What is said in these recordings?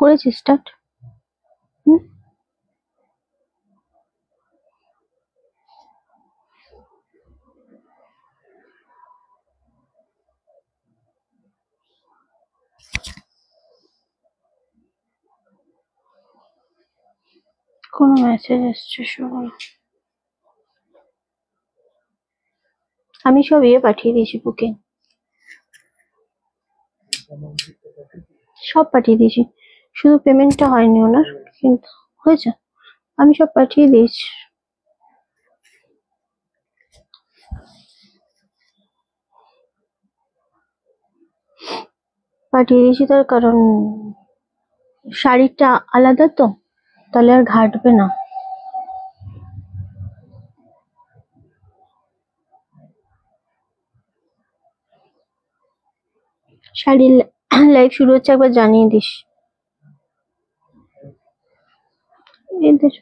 করেছি স্টার্ট। কোন মেসেজ এসছে? আমি সব পাঠিয়ে দিয়েছি, বুকিং সব পাঠিয়ে দিয়েছি, শুধু পেমেন্টটা হয়নি ওনার, কিন্তু হয়েছে, আমি সব পাঠিয়ে দিয়েছি। পাঠিয়ে দিয়েছি তার কারণ শাড়িটা আলাদা তো, তাহলে আর ঘাটবে না। শাড়ির লাইভ শুরু হচ্ছে, একবার জানিয়ে দিস এদের।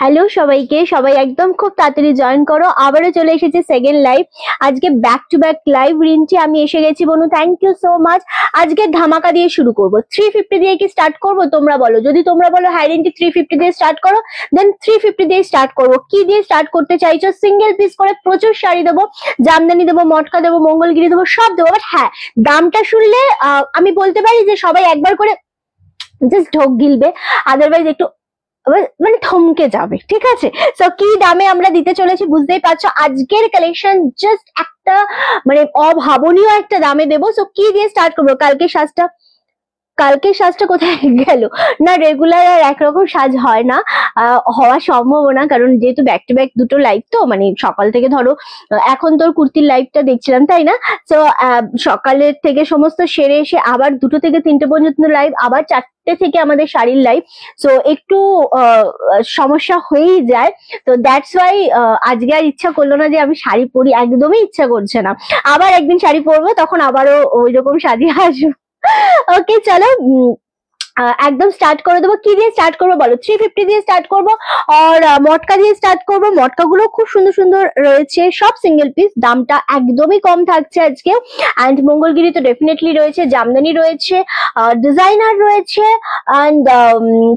হ্যালো সবাইকে, সবাই একদম খুব তাড়াতাড়ি জয়েন করো। আবারও চলে এসেছে সেকেন্ড লাইভ, আজকে back to back live. Rinti আমি এসে গেছি, বনু থ্যাংক ইউ সো মাচ। আজকে ধামাকা দিয়ে শুরু করব, 350 দিয়ে কি স্টার্ট করব? তোমরা বলো, যদি তোমরা বলো হ্যাঁ রিন্টি 350 দিয়ে স্টার্ট করো, দেন 350 দিয়ে স্টার্ট করব। কি দিয়ে স্টার্ট করতে চাইছো? সিঙ্গেল পিস করে প্রচুর শাড়ি দেবো, জামদানি দেবো, মটকা দেবো, মঙ্গলগিরি দেবো, সব দেবো। বাট হ্যাঁ, দামটা শুনলে আমি বলতে পারি যে সবাই একবার করে জাস্ট ঢোক গিলবে, আদারওয়াইজ একটু মানে থমকে যাবে, ঠিক আছে? সো কি দামে আমরা দিতে চলেছি বুঝতেই পারছো। আজকের কালেকশন জাস্ট একটা মানে অভাবনীয় একটা দামে দেবো। সো কি দিয়ে স্টার্ট করবো? কালকে সাজটা কোথায় গেল? না, রেগুলার আর একরকম সাজ হয় না, হওয়া সম্ভব না, কারণ যেহেতু ব্যাক টু ব্যাক দুটো লাইভ, তো মানে সকাল থেকে ধরো এখন তোর কুর্তির লাইভটা দেখছিলাম, তাই না? তো সকালের থেকে সমস্ত সেরে এসে আবার 2 থেকে 3টে পর্যন্ত লাইভ, আবার 4টে থেকে আমাদের শাড়ির লাইভ। সো একটু সমস্যা হয়েই যায়। তো দ্যাটস ওয়াই আজকে আর ইচ্ছা করলো না যে আমি শাড়ি পরি, একদমই ইচ্ছা করছে না। আবার একদিন শাড়ি পরবো, তখন আবারও ওই রকম সাজিয়ে আসবো। ওকে চলো একদম স্টার্ট করে দেবো। কি দিয়ে স্টার্ট করবো বলো? 350 দিয়ে স্টার্ট করবো, আর মটকা দিয়ে স্টার্ট করবো। মটকা গুলো খুব সুন্দর সুন্দর রয়েছে, সব সিঙ্গেল পিস, দামটা একদমই কম থাকছে আজকে। অ্যান্ড মঙ্গলগিরি তো ডেফিনেটলি রয়েছে, জামদানি রয়েছে, ডিজাইনার রয়েছে, অ্যান্ড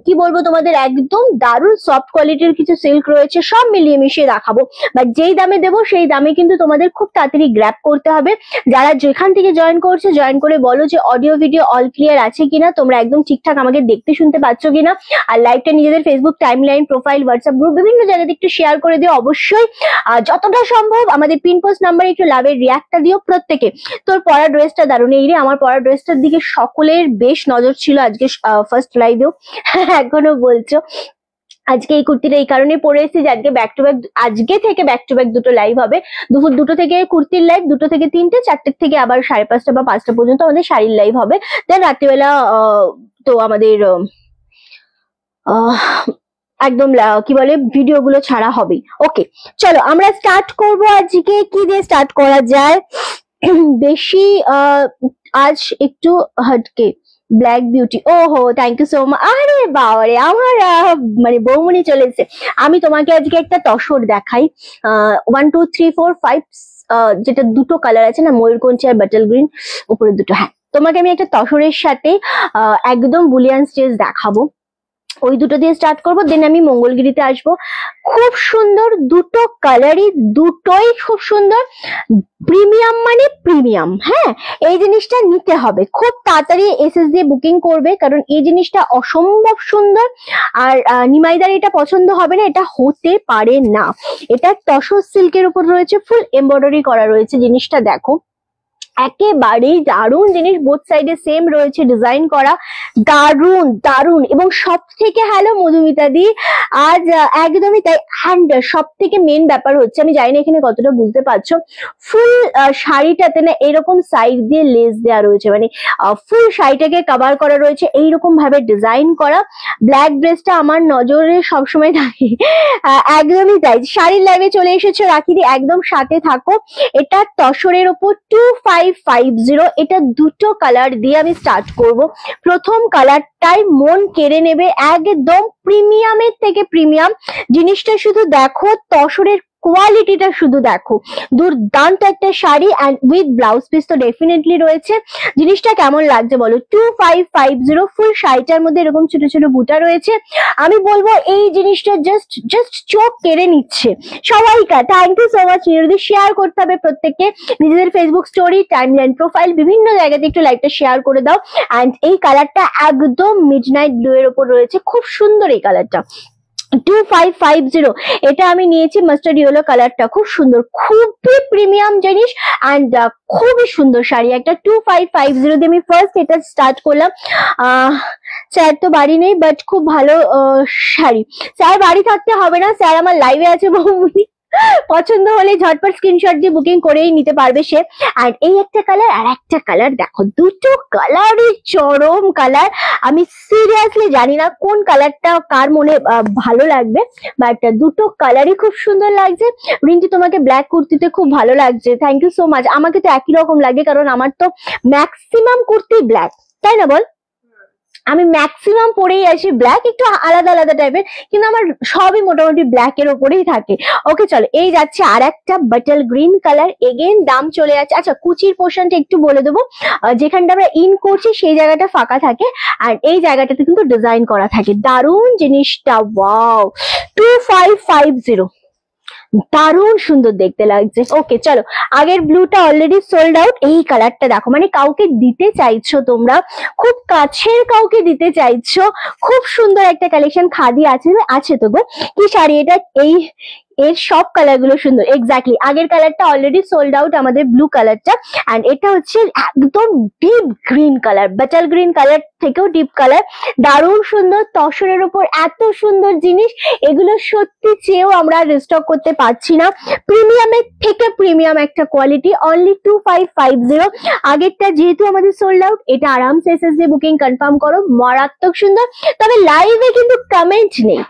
কি বলবো তোমাদের, একদম দারুণ সফট কোয়ালিটির কিছু সিল্ক রয়েছে, সব মিলিয়ে মিশিয়ে দেখাবো। বাট যেই দামে দেবো সেই দামে কিন্তু তোমাদের খুব তাড়াতাড়ি গ্র্যাব করতে হবে। যারা যেখান থেকে জয়েন করছে, জয়েন করে বলো যে অডিও ভিডিও অল ক্লিয়ার আছে কিনা, তোমরা একদম ঠিকঠাক আমাকে দেখতে শুনতে পাচ্ছ কিনা, আর লাইভটা নিজেদের Facebook timeline, profile, WhatsApp group বিভিন্ন জায়গাতে একটু শেয়ার করে দিও অবশ্যই। যতটা সম্ভব আমাদের পিন পোস্ট নাম্বারে একটু লাভের রিয়াক্টটা দিও প্রত্যেকে। তোর পরা ড্রেসটা দারুণ, এই রে আমার পরা ড্রেসটার দিকে সকলের বেশ নজর ছিল আজকে ফার্স্ট লাইভেও, এখনো বলছো। আজকে এই কুর্তিটা এই কারণে পরে এসেছি যে আজকে ব্যাক টু ব্যাক, আজকে থেকে ব্যাক টু ব্যাক দুটো লাইভ হবে। দুপুর 2 থেকে কুর্তির লাইভ, 2 থেকে 3টে, 4টে থেকে আবার 5:30 বা 5টা পর্যন্ত আমাদের শাড়ির লাইভ হবে। দেন রাত্রিবেলা তো আমাদের একদম কি বলে ভিডিও গুলো ছাড়া হবে। ওকে চলো আমরা স্টার্ট করব। আজকে কি দিয়ে স্টার্ট করা যায়? বেশি আজ একটু হটকে ব্ল্যাক বিউটি। ওহো থ্যাংক ইউ সো মাচ। আরে বাবারে, আমার মানে বৌমনি চলে এসেছে। আমি তোমাকে আজকে একটা তসর দেখাই, 1 2 3 4 5, যেটা দুটো কালার আছে না, ময়ূরকঞ্চি আর বাটল গ্রিন, উপরে দুটো। হ্যাঁ, তোমাকে আমি একটা তসরের সাথে একদম বুলিয়ান স্টেজ দেখাবো, ওই দুটো দিয়ে স্টার্ট করবো। দেন আমি মঙ্গলগিরিতে আসবো। খুব সুন্দর দুটো কালারই, দুটোই খুব সুন্দর, প্রিমিয়াম মানে প্রিমিয়াম। হ্যাঁ, এই জিনিসটা নিতে হবে, খুব তাড়াতাড়ি এসএস দিয়ে বুকিং করবে, কারণ এই জিনিসটা অসম্ভব সুন্দর। আর নিমাইদার এটা পছন্দ হবে না, এটা হতে পারে না। এটা তসর সিল্কের উপর রয়েছে, ফুল এমব্রয়ডারি করা রয়েছে, জিনিসটা দেখো একেবারেই দারুণ জিনিস। বোথ সাইডে সেম রয়েছে ডিজাইন করা, দারুণ দারুণ। এবং সব থেকে হ্যালো মধুমিতা দি, আজ একদমই তাই। অ্যান্ড সব থেকে মেন ব্যাপার হচ্ছে, আমি জানি না এখানে কতটা বুঝতে পারছো, ফুল শাড়িটাতে না এরকম সাইড দিয়ে লেস দেওয়া রয়েছে, মানে ফুল শাড়িটাকে কভার করা রয়েছে এইরকম ভাবে ডিজাইন করা। ব্ল্যাক ড্রেসটা আমার নজরে সবসময় থাকে, একদমই তাই। শাড়ির লাইভে চলে এসেছো রাখিদি, একদম সাথে থাকো। এটা তসরের ওপর 2550, এটা দুটো কালার দিয়ে আমি স্টার্ট করব। প্রথম কালারটাই মন কেড়ে নেবে, একদম প্রিমিয়ামের থেকে প্রিমিয়াম। জিনিসটা শুধু দেখো, তসরের কোয়ালিটিটা শুধু দেখো, দুর্দান্ত একটা sari and with blouse piece তো ডেফিনেটলি রয়েছে। জিনিসটা কেমন লাগছে বলো? 2550 ফুল শাড়িটার মধ্যে এরকম ছোট ছোট বুটা রয়েছে। আমি বলবো এই জিনিসটা জাস্ট চোখ কেড়ে নিচ্ছে সবাইকার। Thank you so much. যদি শেয়ার করতে হবে প্রত্যেককে নিজেদের ফেসবুক স্টোরি, টাইমলাইন, প্রোফাইল বিভিন্ন জায়গাতে একটু লাইকটা শেয়ার করে দাও। অ্যান্ড এই কালারটা একদম মিডনাইট ব্লু এর উপর রয়েছে, খুব সুন্দর এই কালারটা। 2550 এটা আমি নিয়েছি মাস্টার্ড ইয়েলো কালারটা, খুব সুন্দর, খুবই প্রিমিয়াম জিনিস অ্যান্ড খুবই সুন্দর শাড়ি একটা। 2550 দিয়ে আমি ফার্স্ট এটা স্টার্ট করলাম। স্যার তো বাড়ি নেই, বাট খুব ভালো শাড়ি। স্যার বাড়ি থাকতে হবে না, স্যার আমার লাইভে আছে বৌমনি, পছন্দ হলে ঝটপট স্ক্রিনশট দিয়ে বুকিং করেই নিতে পারবে সে। আর এই একটা কালার আর একটা কালার দেখো, দুটো কালারই চরম কালার। আমি সিরিয়াসলি জানি না কোন কালারটা কার মনে ভালো লাগবে, বাট দুটো কালারই খুব সুন্দর লাগছে। রিন্টি তোমাকে ব্ল্যাক কুর্তিতে খুব ভালো লাগছে, থ্যাংক ইউ সো মাচ। আমাকে তো একই রকম লাগে, কারণ আমার তো ম্যাক্সিমাম কুর্তি ব্ল্যাক, তাই না বল? আমি ম্যাক্সিমাম পরেই আসি ব্ল্যাক, একটু আলাদা আলাদা টাইপের, কিন্তু আমার সবই মোটামুটি ব্ল্যাক এর ওপরেই থাকে। ওকে চলো, এই যাচ্ছে আর একটা বাটল গ্রিন কালার। এগেন দাম চলে যাচ্ছে। আচ্ছা, কুচির পোর্শনটা একটু বলে দেবো, যেখানটা আমরা ইন করছি সেই জায়গাটা ফাঁকা থাকে আর এই জায়গাটাতে কিন্তু ডিজাইন করা থাকে। দারুণ জিনিসটা, ওয়াও। 2550 দারুণ সুন্দর দেখতে লাগছে। ওকে চলো, আগের ব্লুটা অলরেডি সোল্ড আউট। এই কালারটা দেখো, মানে কাউকে দিতে চাইছো তোমরা, খুব কাছের কাউকে দিতে চাইছো, খুব সুন্দর একটা কালেকশন। খাদি আছে তো গো, কি শাড়ি এটা? এর সব কালার গুলো সুন্দর। এক্স্যাক্টলি, আগের কালারটা অলরেডি সোল্ড আউট আমাদের ব্লু কালারটা, অ্যান্ড এটা হচ্ছে একদম deep green colour, বাটাল green colour থেকেও ডিপ কালার। দারুণ সুন্দর, তসরের উপর এত সুন্দর জিনিস, এগুলো সত্যি চেয়েও আমরা রিস্টক করতে পারছি না। প্রিমিয়ামের থেকে প্রিমিয়াম একটা কোয়ালিটি, অনলি 2550। আগেরটা যেহেতু আমাদের সোল্ড আউট, এটা আরামসে এসএস দিয়ে বুকিং কনফার্ম করো, মারাত্মক সুন্দর। তবে লাইভে কিন্তু কমেন্ট নেই,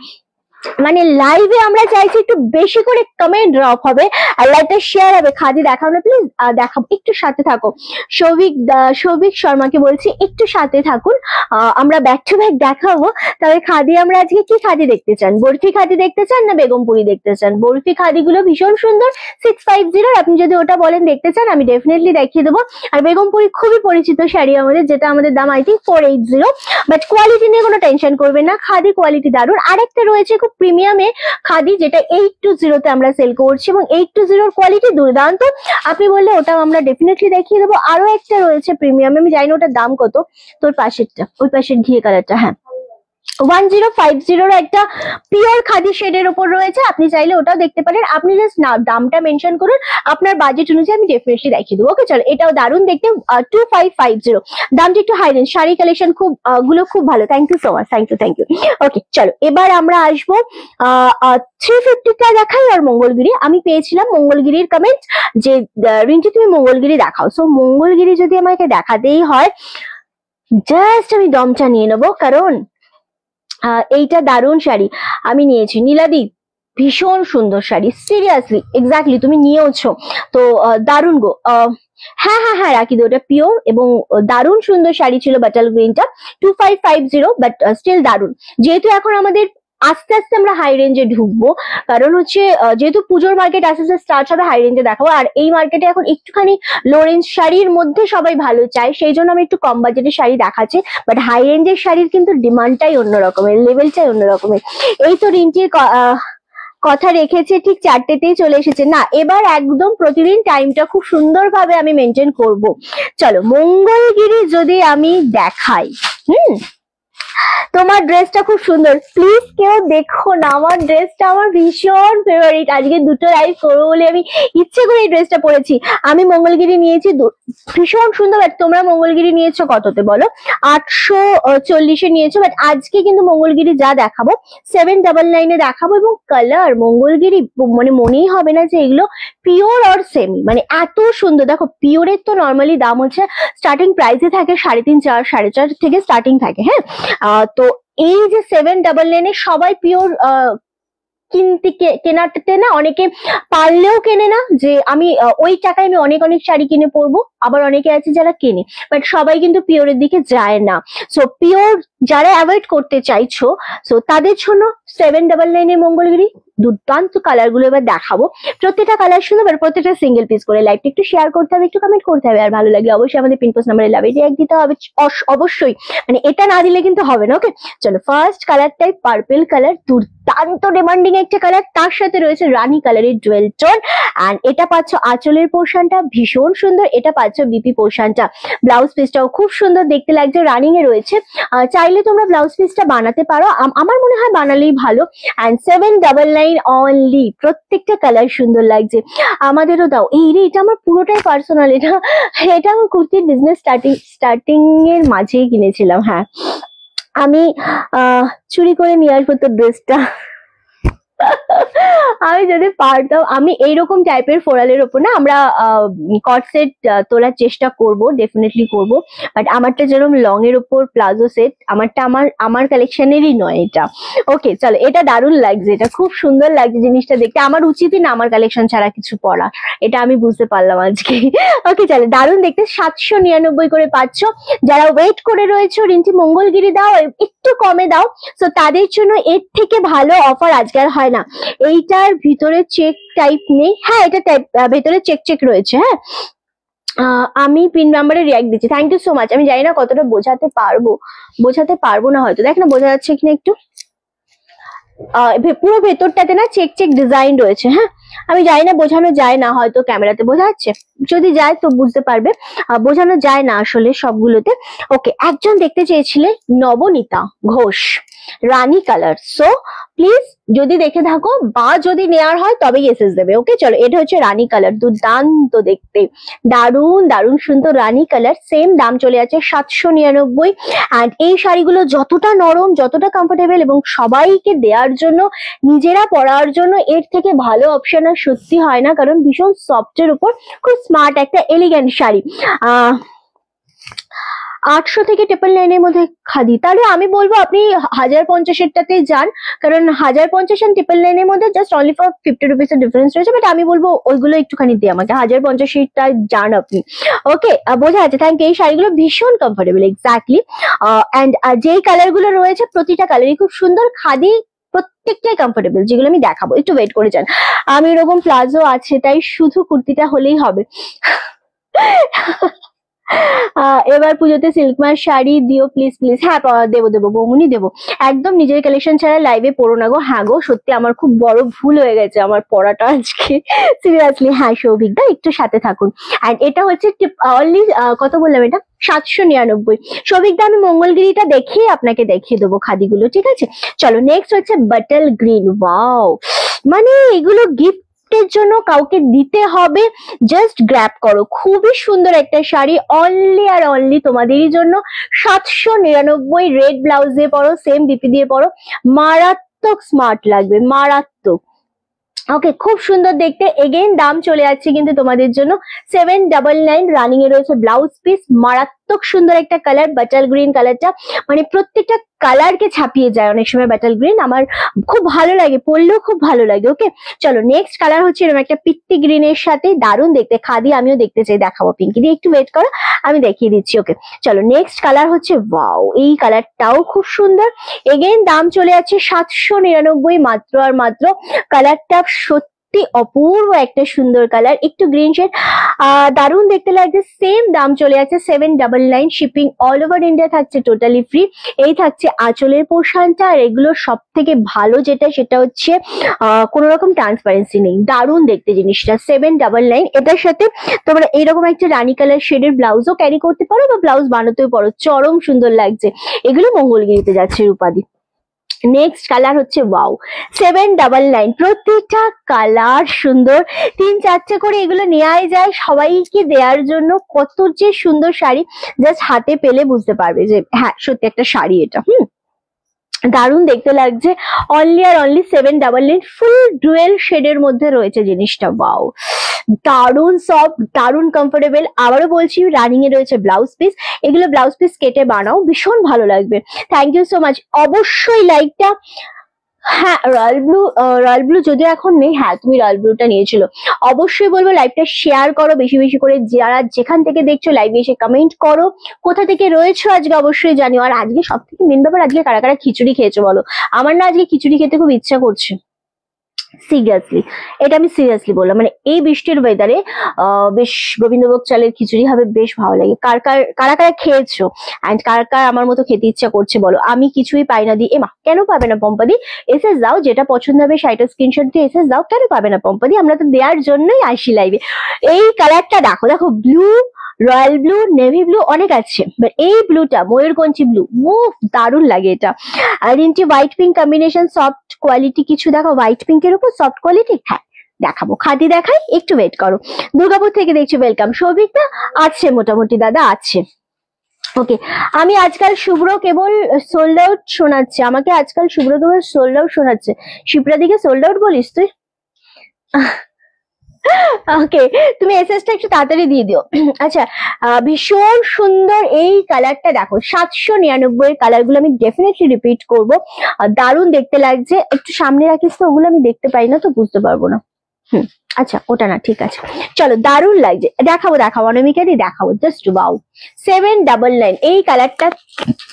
মানে লাইভে আমরা চাইছি একটু বেশি করে কমেন্ট ড্রপ হবে আর লাইভটা শেয়ার হবে। খাদি দেখাও না প্লিজ, দেখাবো, একটু সাথে থাকো। সৌভিক শর্মাকে বলছি একটু সাথে থাকুন, আমরা ব্যাক টু ব্যাক দেখাবো। তবে খাদি আমরা আজকে কি খাদি দেখতে চান? বরফি খাদি দেখতে চান না বেগমপুরি দেখতে চান? বরফি খাদিগুলো ভীষণ সুন্দর, 650। আপনি যদি ওটা বলেন দেখতে চান, আমি ডেফিনেটলি দেখিয়ে দেবো। আর বেগমপুরি খুবই পরিচিত শাড়ি আমাদের, যেটা আমাদের দাম আই থিঙ্ক 480। বাট কোয়ালিটি নিয়ে কোনো টেনশন করবেন না, খাদি কোয়ালিটি দারুণ। আরেকটা রয়েছে খুব প্রিমিয়ামে খাদি, যেটা 820 তে আমরা সেল করছি, এবং 820 কোয়ালিটি দুর্দান্ত। আপনি বললে ওটাও আমরা ডেফিনেটলি দেখিয়ে দেবো। আরো একটা রয়েছে প্রিমিয়ামে, আমি জানি না ওটার দাম কত, তোর পাশেরটা, ওই পাশের ঘিয়ে কালারটা, হ্যাঁ 1050 একটা পিওর খাদি শেডের উপর রয়েছে, আপনি চাইলে ওটাও দেখতে পারেন। আপনি জাস্ট দামটা মেনশন করুন, আপনার বাজেট অনুযায়ী আমি ডেফিনেটলি দেখিয়ে দেবো। ওকে চলো, এটাও দারুণ দেখতে, 2550। দামটা একটু হাই রেঞ্জ, শাড়ি কালেকশন গুলো খুব ভালো। Thank you so much, thank you. Okay চলো, এবার আমরা আসবো 350টা দেখাই আর মঙ্গলগিরি। আমি পেয়েছিলাম মঙ্গলগিরির কমেন্ট যে রিন্টি তুমি মঙ্গলগিরি দেখাও। সো মঙ্গলগিরি যদি আমাকে দেখাতেই হয়, জাস্ট আমি দমটা নিয়ে নেবো, কারণ এইটা দারুণ শাড়ি আমি নিয়েছি। নীলাদি ভীষণ সুন্দর শাড়ি, সিরিয়াসলি, এক্স্যাক্টলি তুমি নিয়েওছো তো দারুণ গো। হ্যাঁ রাখি দো, ওটা পিওর এবং দারুণ সুন্দর শাড়ি ছিল বাটাল গ্রিনটা। 2550, বাট স্টিল দারুণ। যেহেতু এখন আমাদের আস্তে আস্তে আমরা হাই রেঞ্জে ঢুকবো, কারণ হচ্ছে যেহেতু পুজোর মার্কেট আস্তে আস্তে স্টার্ট হবে, হাই রেঞ্জে দেখাবো। আর এই মার্কেটে এখন একটুখানি লো রেঞ্জ শাড়ির মধ্যে সবাই ভালো চায়, সেই জন্য আমি একটু কম বাজেটের শাড়ি দেখাচ্ছি। বাট হাই রেঞ্জের শাড়ির কিন্তু ডিমান্ডটাই অন্য রকমের, লেভেলটাই অন্য রকমের। এই তো রিন্টির কথা রেখেছে, ঠিক 4টেতেই চলে এসেছে না। এবার একদম প্রতিদিন টাইমটা খুব সুন্দরভাবে আমি মেনটেন করব। চলো, মঙ্গলগিরি যদি আমি দেখাই, তোমার ড্রেসটা খুব সুন্দর, প্লিজ কেউ দেখো না, আমার ড্রেসটা আমার ভীষণ ফেভারিট। আজকে দুটো লাইভ করবো বলে আমি ইচ্ছে করে এই ড্রেসটা পরেছি। আমি মঙ্গলগিরি নিয়েছি, ভীষণ সুন্দর। তোমরা মঙ্গলগিরি নিয়েছো কততে বলো? 840-এ নিয়েছো। বাট আজকে কিন্তু মঙ্গলগিরি যা দেখাবো 799-এ দেখাবো, এবং কালার মঙ্গলগিরি মানে মনেই হবে না যে এগুলো পিওর আর সেমি, মানে এত সুন্দর। দেখো, পিওরের তো নর্মালি দাম হচ্ছে স্টার্টিং প্রাইসে থাকে 3.5, 4, 4.5 থেকে স্টার্টিং থাকে। হ্যাঁ, তো এই যে 799-এ সবাই পিওর কেনাতে না, অনেকে পারলেও কেনে না, যে আমি ওই টাকায় আমি অনেক শাড়ি কিনে পরবো। আবার অনেকে আছে যারা কেনে, বাট সবাই কিন্তু পিওরের দিকে যায় না। সো পিওর যারা অ্যাভয়েড করতে চাইছো, সো তাদের জন্য 799-এর মঙ্গলগিরি দুর্দান্ত কালার গুলো এবার দেখাবো। প্রত্যেকটা কালার সুন্দর, প্রত্যেকটা সিঙ্গেল পিস করে। লাইভটা একটু শেয়ার করতে হবে, একটু কমেন্ট করতে হবে, আর ভালো লাগলে অবশ্যই আমাদের পিন পোস্ট নাম্বারে লাভ রিঅ্যাক্ট দিতে হবে অবশ্যই, মানে এটা না দিলে কিন্তু হবে না। ওকে চলো, ফার্স্ট কালারটাই পার্পল কালার, দুর্দান্ত ডিমান্ডিং একটা কালার, তার সাথে রয়েছে রানী কালারের ডুয়েল টোন। এন্ড এটা পাচ্ছ আঁচলের পোর্শনটা ভীষণ সুন্দর, এটা পাচ্ছ বিপি পোর্শনটা। ব্লাউজ পিসটাও খুব সুন্দর দেখতে লাগছে, রানিং এ রয়েছে। চাইলে তোমরা ব্লাউজ পিসটা বানাতে পারো, আমার মনে হয় বানালেই ভালো। এন্ড 799 অনলি, প্রত্যেকটা কালার সুন্দর লাগছে। আমাদেরও দাও। এই রে, এটা আমার পুরোটাই পার্সোনাল, এটা আমার কুর্তির বিজনেস স্টার্টিং এর মাঝেই কিনেছিলাম। হ্যাঁ, আমি চুরি করে নিয়ে আসবো তোর ড্রেসটা। আমি যদি পারতাম, আমি এইরকম টাইপের ফোরালের ওপর না আমরা কট সেট তোলার চেষ্টা করব, ডেফিনেটলি করব। বাট আমারটা যেরকম লং এর ওপর প্লাজো সেট, আমারটা আমার কালেকশনেরই নয় এটা। ওকে চলো, এটা দারুণ লাগছে, এটা খুব সুন্দর লাগছে জিনিসটা দেখতে। আমার উচিতই না আমার কালেকশন ছাড়া কিছু পরা, এটা আমি বুঝতে পারলাম আজকে। ওকে চলো, দারুণ দেখতে। 799 করে পাচ্ছ। যারা ওয়েট করে রয়েছে রিন্টি মঙ্গলগিরি দাও, একটু কমে দাও, তো তাদের জন্য এর থেকে ভালো অফার আজকে আর হয় না। এইটার ভিতরে চেক টাইপ নেই, হ্যাঁ এটা টাইপ ভেতরে চেক রয়েছে। হ্যাঁ, আমি পিন নাম্বারে রিঅ্যাক্ট দিচ্ছি। Thank you so much. আমি জানি না কতটা বোঝাতে পারবো না হয়তো, দেখ না বোঝা যাচ্ছে কিনা একটু। পুরো ভেতরটাতে না চেক ডিজাইন রয়েছে। হ্যাঁ, আমি জানি না বোঝানো যায় না, হয়তো ক্যামেরাতে বোঝা যাচ্ছে, যদি যায় তো বুঝতে পারবে। বোঝানো যায় না আসলে সবগুলোতে। ওকে, একজন দেখতে চেয়েছিলে নবনীতা ঘোষ, রানী কালার। সো প্লিজ যদি দেখে থাকো বা যদি নেয়ার হয় তবেই এসএস দেবে। ওকে চলো, এটা হচ্ছে রানী কালার, দুর্দান্ত দেখতে, দারুণ সুন্দর রানী কালার। সেম দাম চলে যাচ্ছে 799। অ্যান্ড এই শাড়িগুলো যতটা নরম, যতটা কমফোর্টেবল এবং সবাইকে দেওয়ার জন্য, নিজেরা পরার জন্য এর থেকে ভালো অপশন আর সত্যি হয় না, কারণ ভীষণ সফটের উপর খুব স্মার্ট একটা এলিগেন্ট শাড়ি। 800 থেকে 999 এর মধ্যে খাদি, তাহলে আমি বলবো আপনি 1050-টাতে যান, কারণ 1050 আর 999 এর মধ্যে জাস্ট অনলি ফর 50 রুপিস এর ডিফারেন্স রয়েছে। বাট আমি বলবো ওইগুলো একটুখানি দিয়ে আমাকে 1050-টা যান আপনি। ওকে, বোঝা যাচ্ছে। Thank you. এই শাড়িগুলো ভীষণ কমফোর্টেবল, এক্স্যাক্টলি। এন্ড যেই কালার গুলো রয়েছে প্রতিটা কালারই খুব সুন্দর, খাদি প্রত্যেকটাই কমফোর্টেবল, যেগুলো আমি দেখাবো। একটু ওয়েট করে যান, আমি এরকম প্লাজো আছে তাই শুধু কুর্তিটা হলেই হবে। এবার পুজোতে সিল্কমার শাড়ি দিও প্লিজ। হ্যাঁ দেবো বৌমনি, দেবো একদম। নিজের কালেকশন ছাড়া লাইভে পড়ো না গো। হ্যাঁ গো, সত্যি আমার খুব বড় ভুল হয়ে গেছে আমার পড়াটা আজকে, সিরিয়াসলি। হ্যাঁ সৌভিক দা, একটু সাথে থাকুন। এন্ড এটা হচ্ছে অনলি কত বললাম, এটা 799। সৌভিক দা, আমি মঙ্গলগিরিটা দেখিয়ে আপনাকে দেখিয়ে দেবো খাদিগুলো, ঠিক আছে? চলো, নেক্সট হচ্ছে বাটল গ্রিন। ওয়াও, মানে এগুলো গিফট এর জন্য কাউকে দিতে হবে, জাস্ট গ্র্যাব করো। খুবই সুন্দর একটা শাড়ি, অনলি আর অনলি তোমাদেরই জন্য। 799, রেড ব্লাউজ দিয়ে পরো, সেম বিপি দিয়ে পরো, মারাত্মক স্মার্ট লাগবে, মারাত্মক। ওকে, খুব সুন্দর দেখতে। এগেইন দাম চলে যাচ্ছে কিন্তু তোমাদের জন্য 799। রানিং এ রয়েছে ব্লাউজ পিস, মারাত্মক সুন্দর একটা কালার, বাটাল গ্রিন কালারটা, মানে প্রত্যেকটা কালারকে ছাপিয়ে যায় অনেক সময় বাটাল গ্রিন। আমার খুব ভালো লাগে, পরলেও খুব ভালো লাগে। ওকে চলো, নেক্সট কালার হচ্ছে এরকম একটা পিত্তি গ্রিনের সাথে, দারুণ দেখতে। খাদি আমিও দেখতে চাই, দেখাবো। পিঙ্কি দিয়ে একটু ওয়েট করো, আমি দেখিয়ে দিচ্ছি। ওকে চলো, নেক্সট কালার হচ্ছে, ওয়াও, এই কালারটাও খুব সুন্দর। এগেইন দাম চলে যাচ্ছে 799 মাত্র আর মাত্র। কালারটা সত্যি অপূর্ব একটা সুন্দর কালার, একটু গ্রিন শেড, দারুণ দেখতে লাগছে। সেম দাম চলে যাচ্ছে 799। শিপিং অল ওভার ইন্ডিয়া থাকছে টোটালি ফ্রি। এই থাকছে আঁচলের পোর্শনটা। আর এগুলো সব থেকে ভালো যেটা, সেটা হচ্ছে কোনো রকম ট্রান্সপারেন্সি নেই, দারুণ দেখতে জিনিসটা। 799। এটার সাথে তোমরা এইরকম একটা রানী কালার শেডের ব্লাউজও ক্যারি করতে পারো বা ব্লাউজ বানাতেও পারো, চরম সুন্দর লাগছে। এগুলো মঙ্গলগিরিতে যাচ্ছে রূপাদি। নেক্সট কালার হচ্ছে, ওয়াও, 799। প্রত্যেকটা কালার সুন্দর, 3-4টে করে এগুলো নেওয়াই যায় সবাইকে দেওয়ার জন্য। কত যে সুন্দর শাড়ি, জাস্ট হাতে পেলে বুঝতে পারবে যে হ্যাঁ সত্যি একটা শাড়ি এটা। দারুণ দেখতে লাগছে। অনলি আর অনলি 799। ফুল ডুয়েল শেডের মধ্যে রয়েছে জিনিসটা। ওয়াও, দারুণ সফট, দারুণ কমফোর্টেবল। আবারও বলছি, রানিং এ রয়েছে ব্লাউজ পিস। এগুলো ব্লাউজ পিস কেটে বানাও, ভীষণ ভালো লাগবে। Thank you so much. অবশ্যই লাইকটা, হ্যাঁ রয়্যাল ব্লু যদিও এখন নেই, হ্যাঁ তুমি রয়্যাল ব্লুটা নিয়েছিল। অবশ্যই বলবো লাইভটা শেয়ার করো বেশি বেশি করে, যারা যেখান থেকে দেখছো লাইভে এসে কমেন্ট করো, কোথা থেকে রয়েছো আজকে অবশ্যই জানিও। আর আজকে সব থেকে মেন ব্যাপার, আজকে কারা কারা খিচুড়ি খেয়েছো বলো? আমার না আজকে খিচুড়ি খেতে খুব ইচ্ছা করছে। সিরিয়াসলি, এটা আমি সিরিয়াসলি বললাম, মানে এই বৃষ্টির ওয়েদারে বেশ গোবিন্দভোগ চালের খিচুড়ি হবে, বেশ ভালো লাগে। কারা কারা খেয়েছো অ্যান্ড কার কার আমার মতো খেতে ইচ্ছা করছে বলো। আমি কিছুই পাই না দি, এমা কেন পাবে না পম্পাদি, এসএস দাও, যেটা পছন্দ হবে সেটা স্ক্রিনশট দিয়ে এসএস দাও, কেন পাবে না পম্পাদি, আমরা তো দেওয়ার জন্যই আসি লাইভে। এই কালারটা দেখো, দেখো blue, royal blue, navy blue অনেক আছে, বাট এই ব্লুটা ময়ূরকঞ্চি ব্লু, দারুণ লাগে এটা। আর ইনটি white pink combination, soft quality কিছু দেখো, হোয়াইট পিঙ্কের উপর সফট কোয়ালিটি, হ্যাঁ দেখাবো, খাদি দেখাই, একটু ওয়েট করো। দুর্গাপুর থেকে দেখছি, ওয়েলকাম। সৌভিকটা আছে মোটামুটি দাদা আছে। ওকে, আমি আজকাল শুভ্র কেবল সোল্ড আউট শোনাচ্ছে, আমাকে আজকাল শুভ্র কেবল সোল্ড আউট শোনাচ্ছে। শিপ্রা দিকে সোল্ড আউট বলিস তুই? ওকে, তুমি এসএসটা একটু তাড়াতাড়ি দিয়ে দিও। আচ্ছা, ভীষণ সুন্দর এই কালারটা দেখো, 799 এর কালার গুলো আমি ডেফিনেটলি রিপিট করবো, দারুণ দেখতে লাগছে। একটু সামনে রাখিস তো, ওগুলো আমি দেখতে পাই না তো বুঝতে পারবো না। আচ্ছা ওটা না, ঠিক আছে চলো, দারুণ লাগছে, দেখাবো দেখাবো অনামিকাদি দেখাবো, জাস্ট ওয়াও। 799 এই কালারটা,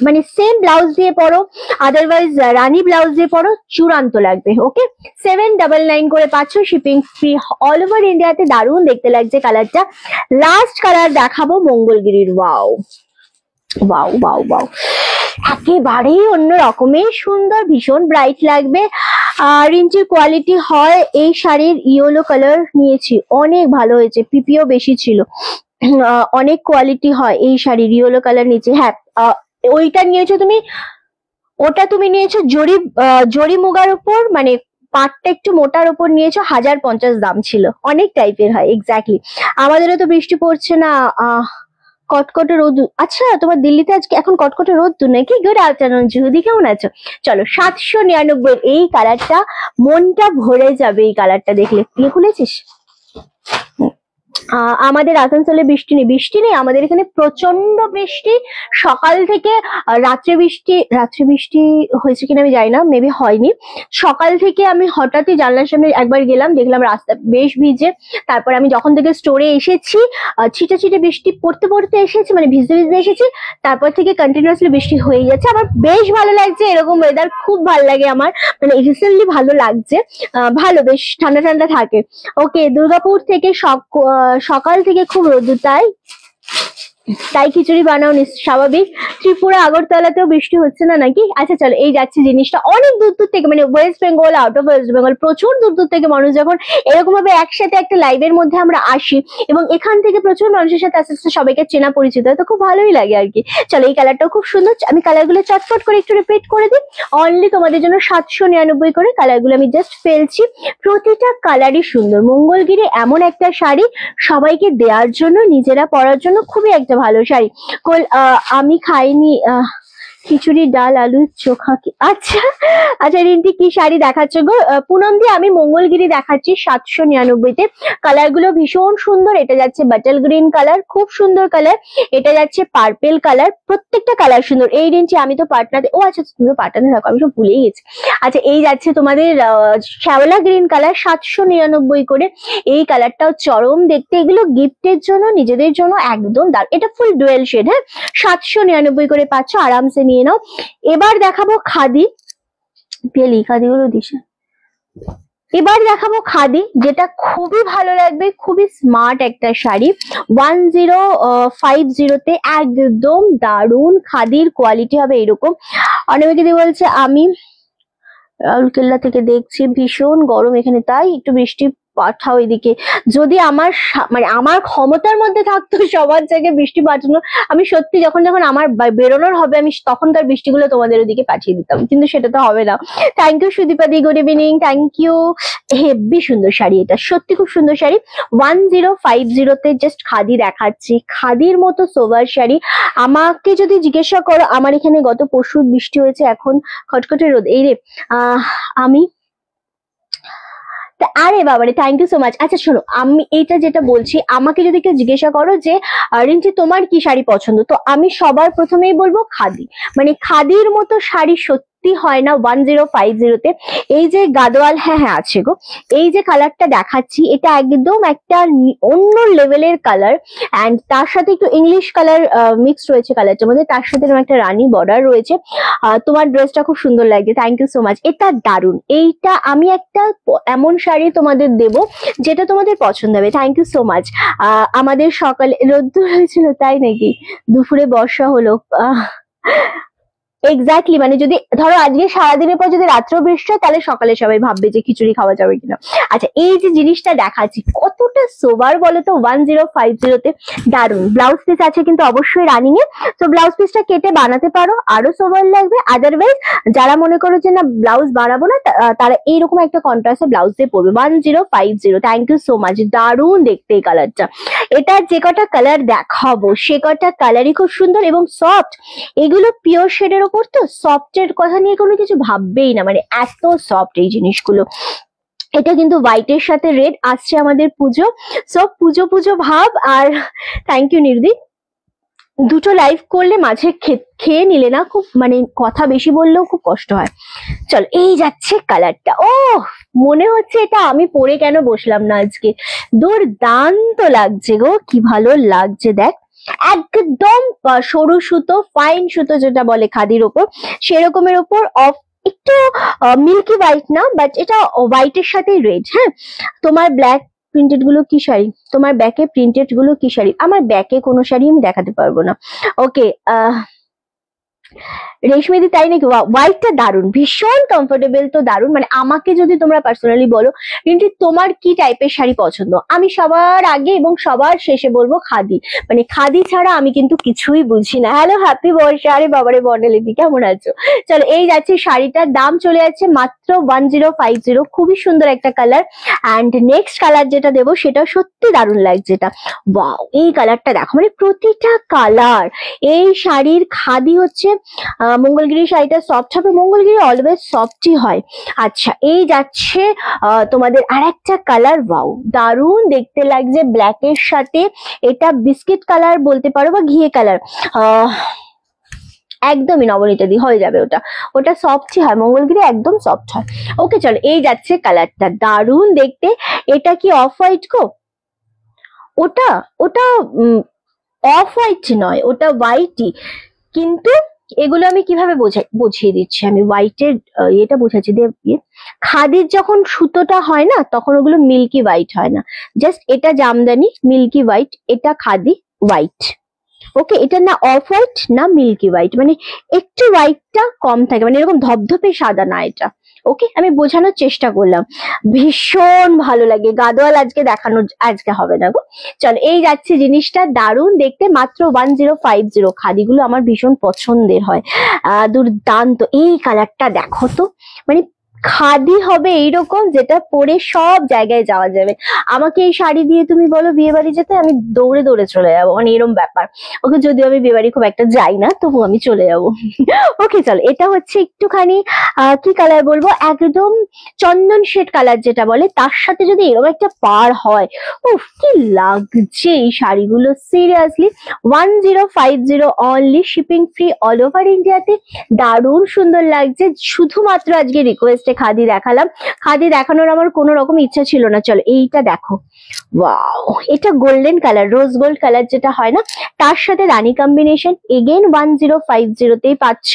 মানে সেম ব্লাউজ দিয়ে পরো, আদারওয়াইজ রানী ব্লাউজ দিয়ে পরো, চূড়ান্ত লাগবে। ওকে, 799 করে পাচ্ছ, শিপিং ফ্রি অল ওভার ইন্ডিয়াতে। দারুণ দেখতে লাগছে কালারটা। লাস্ট কালার দেখাবো মঙ্গলগিরির, ওয়াও ওয়াও ওয়াও ওয়াও, একেবারেই অন্য রকমের সুন্দর, ভীষণ ব্রাইট লাগবে। আর ইঞ্চির কোয়ালিটি হয়, এই শাড়ির ইয়েলো কালার নিয়েছি, অনেক ভালো হয়েছে, পিপিও বেশি ছিল, অনেক কোয়ালিটি হয় এই শাড়ির, ইয়েলো কালার নিয়েছি। হ্যাঁ, ওইটা নিয়েছো তুমি, ওটা তুমি নিয়েছো জরি মুগার উপর, মানে পাটটা একটু মোটার উপর নিয়েছো, 1050 দাম ছিল, অনেক টাইপের হয়। এক্স্যাক্টলি, আমাদেরও তো বৃষ্টি পড়ছে না, কটকটে রোদ। আচ্ছা, তোমার দিল্লিতে আজকে এখন কটকটে রোদ তো নাকি? গুড আফটারনুন জুহুদি, কেমন আছো? চলো, 799 এই কালারটা, মনটা ভরে যাবে এই কালারটা দেখলে। খুলেছিস? আমাদের আসানসোলে বৃষ্টি নেই, বৃষ্টি নেই আমাদের এখানে, প্রচন্ড বৃষ্টি সকাল থেকে। রাত্রে বৃষ্টি হয়েছে কিনা আমি জানি না, মেবি হয়নি। সকাল থেকে আমি হঠাৎই জানলার সামনে একবার গেলাম, দেখলাম রাস্তা বেশ ভিজে। তারপর আমি যখন থেকে স্টোরে এসেছি, ছিটে ছিটে বৃষ্টি পড়তে পড়তে এসেছি, মানে ভিজতে ভিজতে এসেছি, তারপর থেকে কন্টিনিউয়াসলি বৃষ্টি হয়ে যাচ্ছে। আমার বেশ ভালো লাগছে, এরকম ওয়েদার খুব ভালো লাগে আমার, মানে রিসেন্টলি ভালো লাগছে, ভালো, বেশ ঠান্ডা ঠান্ডা থাকে। ওকে, দুর্গাপুর থেকে সকাল থেকে খুব রোদ, তাই খিচুড়ি বানাও স্বাভাবিক। ত্রিপুরা আগরতলাতেও বৃষ্টি হচ্ছে না নাকি? আচ্ছা চলো, এই যাচ্ছে জিনিসটা অনেক দূর দূর থেকে, মানে West Bengal, out of West Bengal, প্রচুর দূর দূর থেকে মানুষ যখন এরকম ভাবে একসাথে একটা লাইভের মধ্যে আমরা আসি, এবং এখান থেকে প্রচুর মানুষের সাথে আস্তে আস্তে সবাইকে চেনা পরিচিত হয়, তো খুব ভালোই লাগে আর কি। চলো, এই কালারটাও খুব সুন্দর, আমি কালারগুলো চটপট করে একটু রিপিট করে দিই, অনলি তোমাদের জন্য 799 করে কালারগুলো আমি জাস্ট ফেলছি। প্রতিটা কালারই সুন্দর। মঙ্গলগিরি এমন একটা শাড়ি, সবাইকে দেওয়ার জন্য, নিজেরা পরার জন্য খুবই একটা ভালো শাড়ি। আমি খাইনি খিচুড়ি, ডাল, আলু চোখা কি? আচ্ছা আচ্ছা, রিন্টি কি শাড়ি দেখাচ্ছ গো? পুনম দি, আমি মঙ্গলগিরি দেখাচ্ছি 799-তে। কালার গুলো ভীষণ সুন্দর। এটা যাচ্ছে বাটল গ্রিন কালার, খুব সুন্দর কালার। এটা যাচ্ছে পার্পেল কালার, প্রত্যেকটা কালার সুন্দর। এই রিন্টি, আমি তো পাটনাতে, ও আচ্ছা তুমি পাটনাতে থাকো, আমি সব ভুলেই গেছি। আচ্ছা, এই যাচ্ছে তোমাদের শ্যাওলা গ্রিন কালার, 799 করে। এই কালারটাও চরম দেখতে, এগুলো গিফটের জন্য, নিজেদের জন্য একদম দারুণ। এটা ফুল ডুয়েল শেড, হ্যাঁ, 799 করে পাচ্ছ, আরামসে নিয়ে নাও। এবার দেখাবো খাদি, পেলি খাদিগুলো দিশে। এবার দেখাবো খাদি, যেটা খুবই ভালো লাগবে, খুবই স্মার্ট একটা শাড়ি, 1050-তে, একদম দারুণ। খাদির কোয়ালিটি হবে এরকম। অনেকে বলছে, আমি রাউরকেল্লা থেকে দেখছি, ভীষণ গরম এখানে, তাই একটু বৃষ্টি পাঠাও এদিকে। যদি আমার মানে আমার ক্ষমতার মধ্যে থাকতো সবার জায়গায় বৃষ্টি পাঠানো, আমি সত্যি যখন যখন আমার বেরোনোর হবে, আমি তখনকার বৃষ্টিগুলো তোমাদের ওদিকে পাঠিয়ে দিতাম, কিন্তু সেটা তো হবে না। থ্যাংক ইউ সুদীপাদি, good evening, thank you. Heavy সুন্দর শাড়ি, এটা সত্যি খুব সুন্দর শাড়ি। 1050-তে জাস্ট খাদি দেখাচ্ছি, খাদির মতো সোভার শাড়ি। আমাকে যদি জিজ্ঞাসা করো, আমার এখানে গত পরশু বৃষ্টি হয়েছে, এখন খটখটে রোদ। এই রে, আমি, আরে বাবারে, থ্যাংক ইউ সো মাচ। আচ্ছা শোনো, আমি এইটা যেটা বলছি, আমাকে যদি কেউ জিজ্ঞাসা করো যে রিন্টি তোমার কি শাড়ি পছন্দ, তো আমি সবার প্রথমেই বলবো খাদি। মানে খাদির মতো শাড়ি সত্যি সত্যি হয় না 1050-তে। এই যে গাদোয়াল, হ্যাঁ হ্যাঁ আছে গো, এই যে কালারটা দেখাচ্ছি এটা একদম একটা অন্য লেভেলের কালার, অ্যান্ড তার সাথে একটু ইংলিশ কালার মিক্স রয়েছে কালারটার মধ্যে, তার সাথে একটা রানী বর্ডার রয়েছে। তোমার ড্রেসটা খুব সুন্দর লাগছে, থ্যাংক ইউ সো মাচ, এটা দারুণ। এইটা আমি একটা এমন শাড়ি তোমাদের দেব যেটা তোমাদের পছন্দ হবে, থ্যাংক ইউ সো মাচ। আমাদের সকালে রোদ্দুর হয়েছিল তাই নাকি, দুপুরে বর্ষা হলো। এক্স্যাক্টলি, মানে যদি ধরো আজকে সারাদিনের পর যদি রাত্রেও বৃষ্টি হয় তাহলে সকালে সবাই ভাববে যে খিচুড়ি খাওয়া যাবে কিনা। আচ্ছা, এই যে জিনিসটা দেখাচ্ছি কতটা সোবার বলো তো 1050-তে, দারুণ। ব্লাউজ পিস আছে কিন্তু অবশ্যই রানিং এ, তো ব্লাউজ পিসটা কেটে বানাতে পারো, আরো সোবার লাগবে। আদারওয়াইজ যারা মনে করো যে না ব্লাউজ বানাবো না, তারা এইরকম একটা কন্ট্রাস্টে ব্লাউজ দিয়ে পরবে। 1050, থ্যাংক ইউ সো মাচ, দারুণ দেখতে এই কালারটা। এটা যে কটা কালার দেখাবো সে কটা কালারই খুব সুন্দর এবং সফট। এগুলো পিওর শেডের ওপর, তো সফটের কথা নিয়ে কোনো কিছু ভাববেই না, মানে এত সফট এই জিনিসগুলো। এটা কিন্তু হোয়াইটের সাথে রেড আসছে আমাদের পুজো, সব পুজো পুজো ভাব। আর থ্যাংক ইউ নির্দি, দুটো লাইভ করলে মাঝে খেয়ে নিলে না খুব, মানে কথা বেশি বললেও খুব কষ্ট হয়। চল, এই যাচ্ছে কালারটা, ও মনে হচ্ছে এটা আমি পরে কেন বসলাম না আজকে, দুর্দান্ত লাগছে গো, কি ভালো লাগছে দেখ। একদম সরু সুতো, ফাইন সুতো যেটা বলে খাদির ওপর, সেরকমের ওপর অফ একটু মিল্কি হোয়াইট না, বাট এটা হোয়াইটের সাথে রেড। হ্যাঁ, তোমার ব্ল্যাক প্রিন্টেড গুলো কি শাড়ি, তোমার ব্যাকে প্রিন্টেড গুলো কি শাড়ি? আমার ব্যাকে কোনো শাড়ি আমি দেখাতে পারবো না। ওকে, রেশমিদি তাই নাকি? হোয়াইটটা দারুণ, ভীষণ কমফোর্টেবল, তো দারুণ। মানে আমাকে যদি তোমরা পার্সোনালি বলো কিন্তু তোমার কি টাইপের শাড়ি পছন্দ, আমি সবার আগে এবং সবার শেষে বলবো খাদি। মানে খাদি ছাড়া আমি কিন্তু কিছুই বুঝি না। হ্যালো, হ্যাপি বর্ষা, আরে বাবারে বর্ণালিদি কেমন আছো? চলো, এই যাচ্ছে শাড়িটার দাম চলে যাচ্ছে মাত্র 1050, খুবই সুন্দর একটা কালার। অ্যান্ড নেক্সট কালার যেটা দেবো সেটা সত্যি দারুণ লাগছে, এটা ওয়াও, এই কালারটা দেখো, মানে প্রতিটা কালার। এই শাড়ির খাদি হচ্ছে মঙ্গলগিরি শাড়িটা সফট হবে, মঙ্গলগিরি অলওয়েজ সফটই হয়। আচ্ছা, এই যাচ্ছে তোমাদের আর একটা কালার, ওয়াও দারুণ দেখতে লাগছে ব্ল্যাকের সাথে। এটা বিস্কিট কালার বলতে পারো বা ঘিয়ে কালার, একদমই নবনীতা দি হয়ে যাবে, ওটা ওটা সফটই হয়, মঙ্গলগিরি একদম সফট হয়। ওকে চলো, এই যাচ্ছে কালারটা, দারুণ দেখতে। এটা কি অফ হোয়াইট গো? ওটা ওটা অফ হোয়াইট নয়, ওটা হোয়াইটই, কিন্তু এগুলো আমি কিভাবে বুঝিয়ে দিচ্ছি, আমি হোয়াইটের এটা বোঝাচ্ছি। খাদির যখন সুতোটা হয় না তখন ওগুলো মিল্কি হোয়াইট হয় না, জাস্ট এটা জামদানি মিল্কি হোয়াইট, এটা খাদি হোয়াইট। ওকে, এটা না অফ হোয়াইট না মিল্কি হোয়াইট, মানে একটু হোয়াইটটা কম থাকে, মানে এরকম ধপধপে সাদা না এটা। ওকে, আমি বোঝানোর চেষ্টা করলাম, ভীষণ ভালো লাগে। গাদোয়াল আজকে দেখানো আজকে হবে না গো। চলো, এই যাচ্ছে জিনিসটা, দারুণ দেখতে, মাত্র 1050। খাদিগুলো আমার ভীষণ পছন্দের হয়, দুর্দান্ত। এই কালারটা দেখো তো, মানে খাদি হবে এইরকম যেটা পরে সব জায়গায় যাওয়া যাবে। আমাকে এই শাড়ি দিয়ে তুমি বলো বিয়ে বাড়ি যেতে, আমি দৌড়ে দৌড়ে চলে যাবো, মানে এরকম ব্যাপার। ওকে, যদিও আমি বিয়ে বাড়ি খুব একটা যাই না তবু আমি চলে যাবো। ওকে চলো, এটা হচ্ছে একটুখানি কি কালার বলবো, একদম চন্দন শেড কালার যেটা বলে, তার সাথে যদি এরকম একটা পার হয়, উফ কি লাগছে এই শাড়িগুলো, seriously. 1050 only, shipping free all over ইন্ডিয়াতে, দারুণ সুন্দর লাগছে। শুধুমাত্র আজকে রিকোয়েস্টে খাদি দেখালাম, খাদি দেখানোর আমার কোনো রকম ইচ্ছা ছিল না। চলো, এইটা দেখো, ওয়াও, এটা golden colour, rose gold colour যেটা হয় না, তার সাথে রানী কম্বিনেশন, এগেইন 1050তেই পাচ্ছ।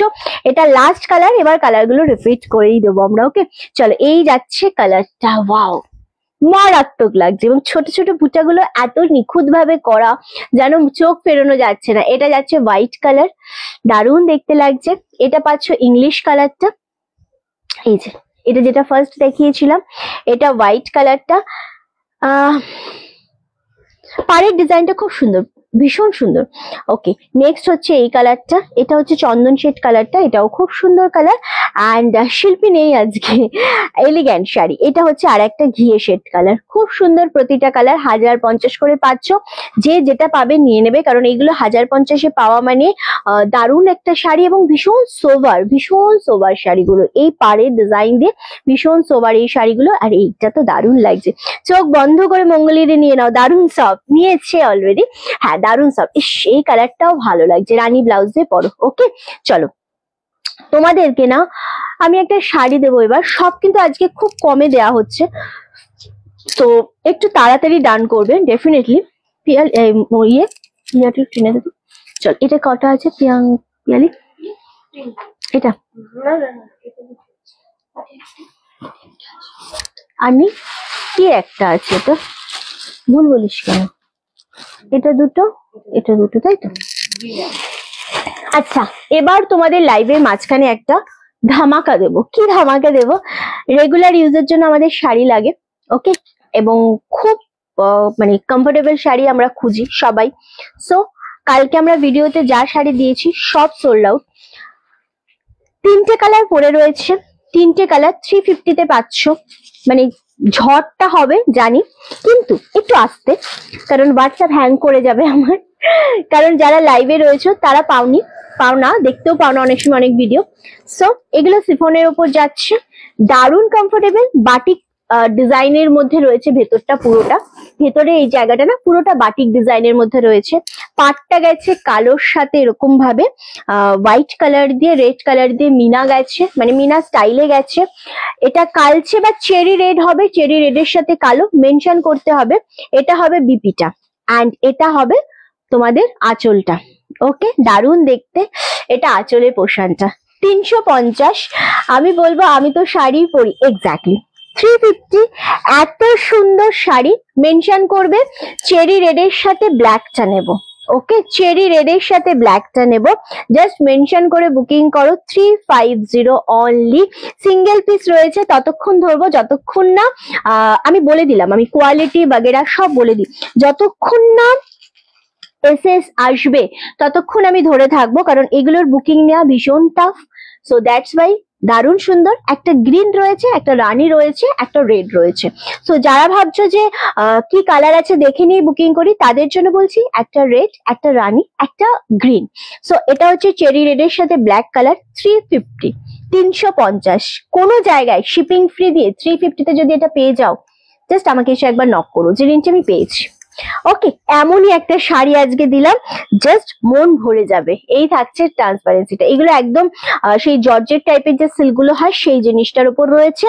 এটা লাস্ট কালার, এবার কালার গুলো রিপিট করেই দেবো আমরা। ওকে চলো, এই যাচ্ছে কালারটা, ওয়াও মারাত্মক লাগছে, এবং ছোট ছোট বুটাগুলো এত নিখুঁত ভাবে করা যেন চোখ ফেরানো যাচ্ছে না। এটা যাচ্ছে হোয়াইট কালার, দারুণ দেখতে লাগছে। এটা পাচ্ছ ইংলিশ কালারটা, এই যে এটা যেটা ফার্স্ট দেখিয়েছিলাম, এটা হোয়াইট কালারটা। পাড়ের ডিজাইনটা খুব সুন্দর, ভীষণ সুন্দর। ওকে, নেক্সট হচ্ছে এই কালারটা, এটা হচ্ছে চন্দন শেড কালারটা, এটাও খুব সুন্দর কালার। অ্যান্ড শিল্পী নেই আজকে, এলিগ্যান্ট শাড়ি, এটা হচ্ছে আর একটা ঘিয়ে শেড কালার, খুব সুন্দর। প্রতিটা কালার 1050 করে পাচ্ছ, যে যেটা পাবে নিয়ে নেবে, কারণ এইগুলো 1050-এ পাওয়া মানে দারুণ একটা শাড়ি, এবং ভীষণ সোবার শাড়িগুলো, এই পাড়ের ডিজাইন দিয়ে ভীষণ সোবার এই শাড়িগুলো। আর এইটা তো দারুণ লাগছে, চোখ বন্ধ করে মঙ্গলীরে নিয়ে নাও, দারুণ সব নিয়েছে অলরেডি, হ্যাঁ দারুণ সব। এই কালারটাও ভালো লাগছে, রানী ব্লাউজ দিয়ে পরো। ওকে চলো, তোমাদেরকে না আমি একটা শাড়ি দেবো এবার, সব কিন্তু আজকে খুব কমে দেয়া হচ্ছে, তো একটু তাড়াতাড়ি ডান করবে ডেফিনেটলি। পিয়ালি কিনে দেবো। চল, এটা কটা আছে পিয়ালি? এটা আনি কি একটা আছে, এটা ভুল বলিস কেন? এটা দুটো, এটা দুটো, তাই তো? আচ্ছা, এবার তোমাদের লাইভের মাঝখানে একটা ধামাকা দেব। কি ধামাকা দেব? রেগুলার ইউজের জন্য আমাদের শাড়ি লাগে, ওকে, এবং খুব মানে কমফোর্টেবল শাড়ি আমরা খুঁজি সবাই। সো কালকে আমরা ভিডিওতে যা শাড়ি দিয়েছি সব সোল্ড আউট। 3টে কালার পরে রয়েছে, 3টে কালার 350-তে পাচ্ছ। মানে ঝড়টা হবে জানি, কিন্তু একটু আস্তে, কারণ হোয়াটসঅ্যাপ হ্যাং করে যাবে আমার। কারণ যারা লাইভে রয়েছে তারা পাও না, দেখতেও পাও না অনেক সময় অনেক ভিডিও। সো এগুলো সিফনের উপর যাচ্ছে, দারুণ কমফোর্টেবল, বাটিক ডিজাইনের মধ্যে রয়েছে ভেতরটা, পুরোটা ভেতরে এই জায়গাটা না পুরোটা বাটিক ডিজাইনের মধ্যে রয়েছে। পাটটা গেছে কালোর সাথে এরকম ভাবে হোয়াইট কালার দিয়ে, রেড কালার দিয়ে মিনা গেছে, মানে মিনা স্টাইলে গেছে। এটা কালচে বা চেরি রেড হবে, চেরি রেডের সাথে কালো মেনশন করতে হবে। এটা হবে বিপিটা, অ্যান্ড এটা হবে তোমাদের আঁচলটা। ওকে, দারুণ দেখতে। এটা আঁচলের পোর্শনটা 350। আমি বলবো, আমি তো শাড়ি পরি, এক্স্যাক্টলি 350। এত সুন্দর শাড়ি মেনশন করবে চেরি রেডের সাথে ব্ল্যাকটা নেব। ওকে, চেরি রেডের সাথে ব্ল্যাকটা নেব, জাস্ট মেনশন করে বুকিং করো। 350 অনলি। সিঙ্গেল পিস রয়েছে, ততক্ষণ ধরবো যতক্ষণ না আমি বলে দিলাম, আমি কোয়ালিটি বাগেরা সব বলে দিই, যতক্ষণ না এসএস আসবে ততক্ষণ আমি ধরে থাকবো, কারণ এগুলোর বুকিং নেওয়া ভীষণ টাফ। So that's why. দারুণ সুন্দর, একটা গ্রিন রয়েছে, একটা রানী রয়েছে, একটা রেড রয়েছে। সো যারা ভাবছো যে কি কালার আছে দেখে নিয়ে বুকিং করি, তাদের জন্য বলছি একটা রেড, একটা রানী, একটা গ্রিন। সো এটা হচ্ছে চেরি রেডের সাথে ব্ল্যাক কালার, 350, 350। কোনো জায়গায় শিপিং ফ্রি দিয়ে 350-তে যদি এটা পেয়ে যাও, জাস্ট আমাকে এসে একবার নক করো যে রিঞ্চি আমি পেয়েছি। ওকে, এমনই একটা শাড়ি আজকে দিলাম, জাস্ট মন ভরে যাবে। এই থাকছে ট্রান্সপারেন্সিটা, এগুলো একদম সেই জর্জেট টাইপের যে সিল্কগুলো হয় সেই জিনিসটার উপর রয়েছে,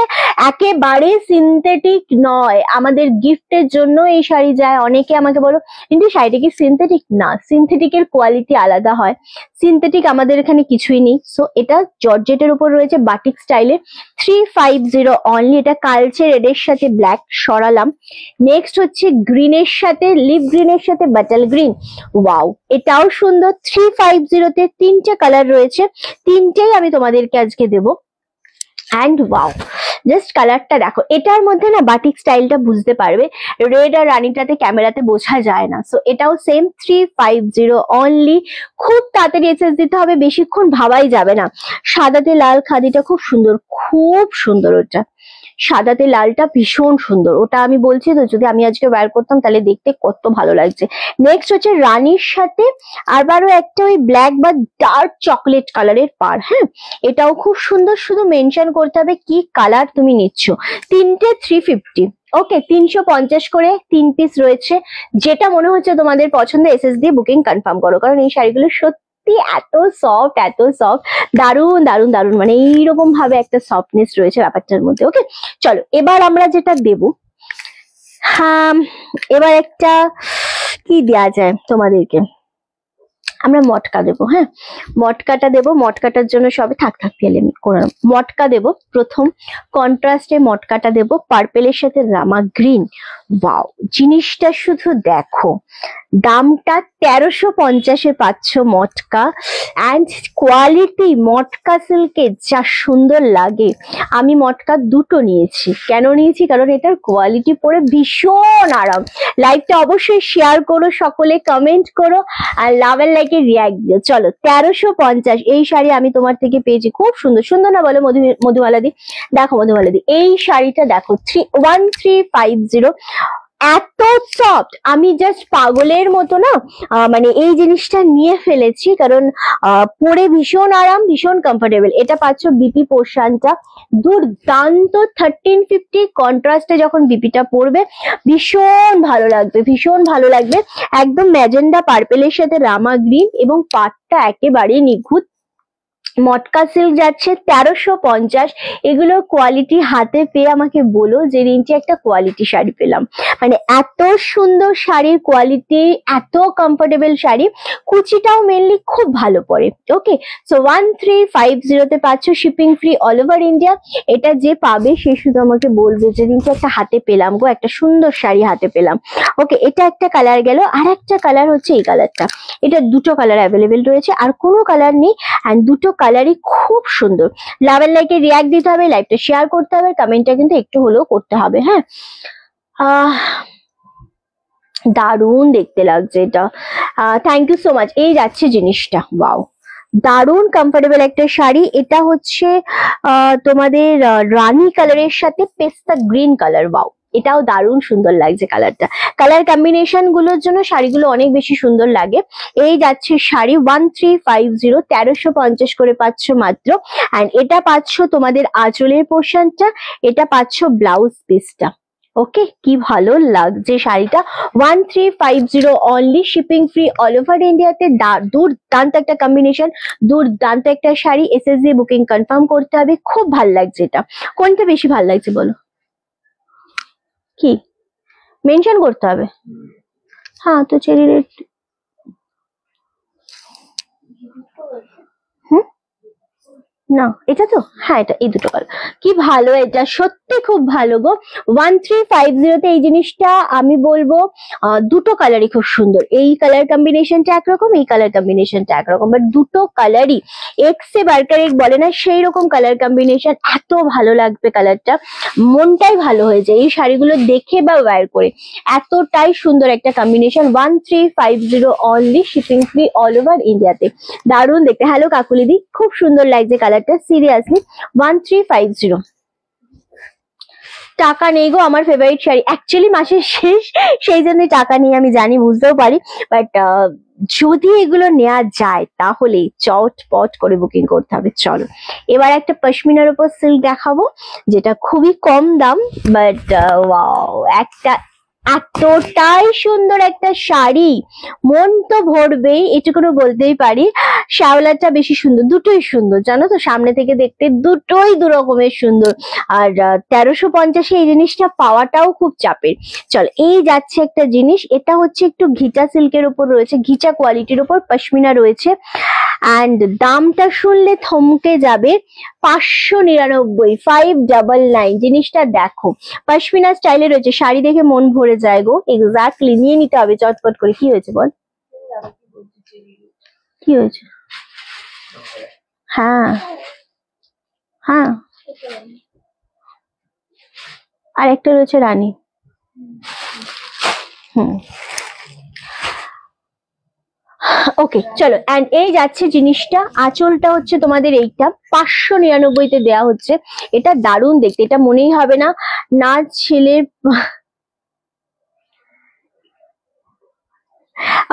একেবারে সিনথেটিক নয়। আমাদের গিফটের জন্য এই শাড়ি যায়, অনেকে আমাকে বলো কিন্তু শাড়িটা কি সিনথেটিক? না, সিনথেটিকের কোয়ালিটি আলাদা হয়, সিনথেটিক আমাদের এখানে কিছুই নেই। সো এটা জর্জেটের উপর রয়েছে বাটিক স্টাইলে, 350 অনলি। এটা কালচে রেডের সাথে ব্ল্যাক সরালাম। নেক্সট হচ্ছে গ্রিনের সাথে, লিভ গ্রিনের সাথে বাটাল গ্রিন। ওয়াও, এটাও সুন্দর। 350-তে 3টে কালার রয়েছে, 3টেই আমি তোমাদেরকে আজকে দেবো। অ্যান্ড ওয়াও, জাস্ট কালারটা দেখো, এটার মধ্যে না বাটিক স্টাইলটা বুঝতে পারবে, রেড আর রানিটাতে ক্যামেরাতে বোঝা যায় না। সো এটাও সেম 350 অনলি। খুব তাড়াতাড়ি এসএস দিতে হবে, বেশিক্ষণ ভাবাই যাবে না। সাদাতে লাল খাদিটা খুব সুন্দর, খুব সুন্দর। ওটা সাদাতে লালটা ভীষণ সুন্দর, ওটা আমি বলছি তো, যদি আমি আজকে ওয়্যার করতাম তাহলে দেখতে কত ভালো লাগছে। নেক্সট হচ্ছে রানীর সাথে আবারও একটা ওই ব্ল্যাক বা ডার্ক চকলেট কালারের পার। হ্যাঁ, এটাও খুব সুন্দর, শুধু মেনশন করতে হবে কি কালার তুমি নিচ্ছ। 3টে 350। ওকে, 350 করে 3 পিস রয়েছে। যেটা মনে হচ্ছে তোমাদের পছন্দ এসএস দিয়ে বুকিং কনফার্ম করো, কারণ এই শাড়িগুলো সত্যি এত সফট, এত সফট, দারুণ দারুণ দারুণ, মানে এইরকম ভাবে একটা সফটনেস রয়েছে ব্যাপারটার মধ্যে। ওকে, চলো এবার আমরা যেটা দেব, হ্যাঁ এবার একটা কি দেয়া যায় তোমাদেরকে, আমরা মটকা দেবো। হ্যাঁ, মটকাটা দেবো। মটকাটার জন্য সবে থাক পেলে আমি করে মটকা দেবো। প্রথম কন্ট্রাস্টে মটকাটা দেবো, পার্পেলের সাথে রামা গ্রিন। ওয়াও, জিনিসটা শুধু দেখো, দামটা 1350-এ পাচ্ছ মটকা, অ্যান্ড কোয়ালিটি মটকা সিল্কে যা সুন্দর লাগে। আমি মটকা দুটো নিয়েছি, কেন নিয়েছি? কারণ এটার কোয়ালিটি পরে ভীষণ আরাম। লাইভটা অবশ্যই শেয়ার করো, সকলে কমেন্ট করো, আর লাভ এন্ড লাইকে রিয়াক্ট দিও। চলো, 1350 এই শাড়ি আমি তোমার থেকে পেয়েছি, খুব সুন্দর। সুন্দর না বলো মধুমালাদি? দেখো মধুমালাদি, এই শাড়িটা দেখো, 1350, এত সফট। আমি জাস্ট পাগলের মতো না মানে এই জিনিসটা নিয়ে ফেলেছি, কারণ পরে ভীষণ আরাম, ভীষণ কমফোর্টেবল। এটা পাচ্ছ বিপি পোর্শনটা দুর্দান্ত, 1350। কন্ট্রাস্টে যখন বিপিটা পরবে ভীষণ ভালো লাগবে, ভীষণ ভালো লাগবে। একদম ম্যাজেন্ডা পার্পেলের সাথে রামা গ্রিন, এবং পাটটা একেবারে নিখুঁত। মটকা সিল্ক যাচ্ছে 1350। এগুলোর কোয়ালিটি হাতে পেয়ে আমাকে বলো যে রিঞ্চি একটা কোয়ালিটি শাড়ি পেলাম। মানে এত সুন্দর শাড়ির কোয়ালিটি, এত কমফোর্টেবল শাড়ি, কুচিটাও মেনলি খুব ভালো পড়ে। ওকে, সো 1350 তে পাচ্ছ, shipping free all over India. এটা যে পাবে সে শুধু আমাকে বলবে যে রিঞ্চি একটা হাতে পেলাম গো, একটা সুন্দর শাড়ি হাতে পেলাম। ওকে, এটা একটা কালার গেল। আর একটা কালার হচ্ছে এই কালারটা। এটা দুটো কালার অ্যাভেলেবেল রয়েছে, আর কোনো কালার নেই। অ্যান্ড দুটো কালারই খুব সুন্দর। লাভ এন্ড লাইকে রিয়াক্ট দিতে হবে, লাইভটা শেয়ার করতে হবে, কমেন্টটা কিন্তু একটু হলেও করতে হবে। হ্যাঁ, দারুণ দেখতে লাগছে এটা। Thank you so much. এই যাচ্ছে জিনিসটা, ওয়াও, দারুণ কমফোর্টেবল একটা শাড়ি। এটা হচ্ছে তোমাদের রানী কালারের সাথে পেস্তা গ্রিন কালার। ওয়াও, এটাও দারুণ সুন্দর লাগছে কালারটা। কালার কম্বিনেশন গুলোর জন্য শাড়িগুলো অনেক বেশি সুন্দর লাগে। এই যাচ্ছে শাড়ি 1350, 1350 করে পাচ্ছ মাত্র। অ্যান্ড এটা পাচ্ছ তোমাদের আঁচলের পোর্শনটা, এটা পাচ্ছ ব্লাউজ পিসটা। ওকে, কি ভালো লাগছে শাড়িটা। 1350 only, shipping free all over ইন্ডিয়াতে। দুর্দান্ত একটা কম্বিনেশন, দুর্দান্ত একটা শাড়ি। এসএস দিয়ে বুকিং কনফার্ম করতে হবে। খুব ভালো লাগছে এটা। কোনটা বেশি ভালো লাগছে বলো, কি মেনশন করতে হবে? হ্যাঁ, তো চেরি রেড। না, এটা তো, হ্যাঁ, এটা, এই দুটো কালার কি ভালো, এটা সত্যি খুব ভালো গো। 1350 তে এই জিনিসটা আমি বলবো দুটো কালারই খুব সুন্দর। এই কালার কম্বিনেশনটা একরকম, এই কালার কম্বিনেশনটা একরকম, বাট দুটো কালারই এক্সে বার্কার এক বলে না সেই রকম কালার কম্বিনেশন। এত ভালো লাগবে কালারটা, মনটাই ভালো হয়ে যায় এই শাড়িগুলো দেখে বা ওয়্যার করে। এতটাই সুন্দর একটা combination. 1350 only, shipping free all over ইন্ডিয়াতে। দারুণ দেখতে। হ্যালো কাকুলিদি, খুব সুন্দর লাগছে কালারটা, সিরিয়াসলি। 1350। টাকা নেই গো, আমার ফেভারিট শাড়ি। অ্যাকচুয়ালি মাসের শেষ, সেই জন্য টাকা নেই, আমি জানি, বুঝতেও পারি। বাট যদি এগুলো নেওয়া যায় তাহলে চটপট করে বুকিং করতে হবে। চলো এবার একটা পশমিনার উপর সিল্ক দেখাবো, যেটা খুবই কম দাম, বাট ওয়াও, একটা এতটাই সুন্দর একটা শাড়ি, মন তো ভরবেই, এটুকুনো বলতেই পারি। শ্যাওলাটা বেশি সুন্দর, দুটোই সুন্দর জানো তো, সামনে থেকে দেখতে দুটোই দু রকমের সুন্দর। আর 1350 এই জিনিসটা পাওয়াটাও খুব চাপের। চল, এই যাচ্ছে একটা জিনিস, এটা হচ্ছে একটু ঘিচা সিল্কের উপর রয়েছে, ঘিচা কোয়ালিটির উপর পশমিনা রয়েছে। অ্যান্ড দামটা শুনলে থমকে যাবে, 599, 599। জিনিসটা দেখো, পশমিনা স্টাইলে রয়েছে, শাড়ি দেখে মন ভরে যায় গো। এক্স্যাক্টলি, নিয়ে নিতে হবে চটপট করে। কি হয়েছে বল, কি হয়েছে? হ্যাঁ হ্যাঁ, আর একটা রয়েছে রানী। ওকে, চলো। এন্ড এই যাচ্ছে জিনিসটা, আঁচলটা হচ্ছে তোমাদের এইটা 599 তে দেওয়া হচ্ছে। এটা দারুণ দেখতে, এটা মনেই হবে না না ছেলের।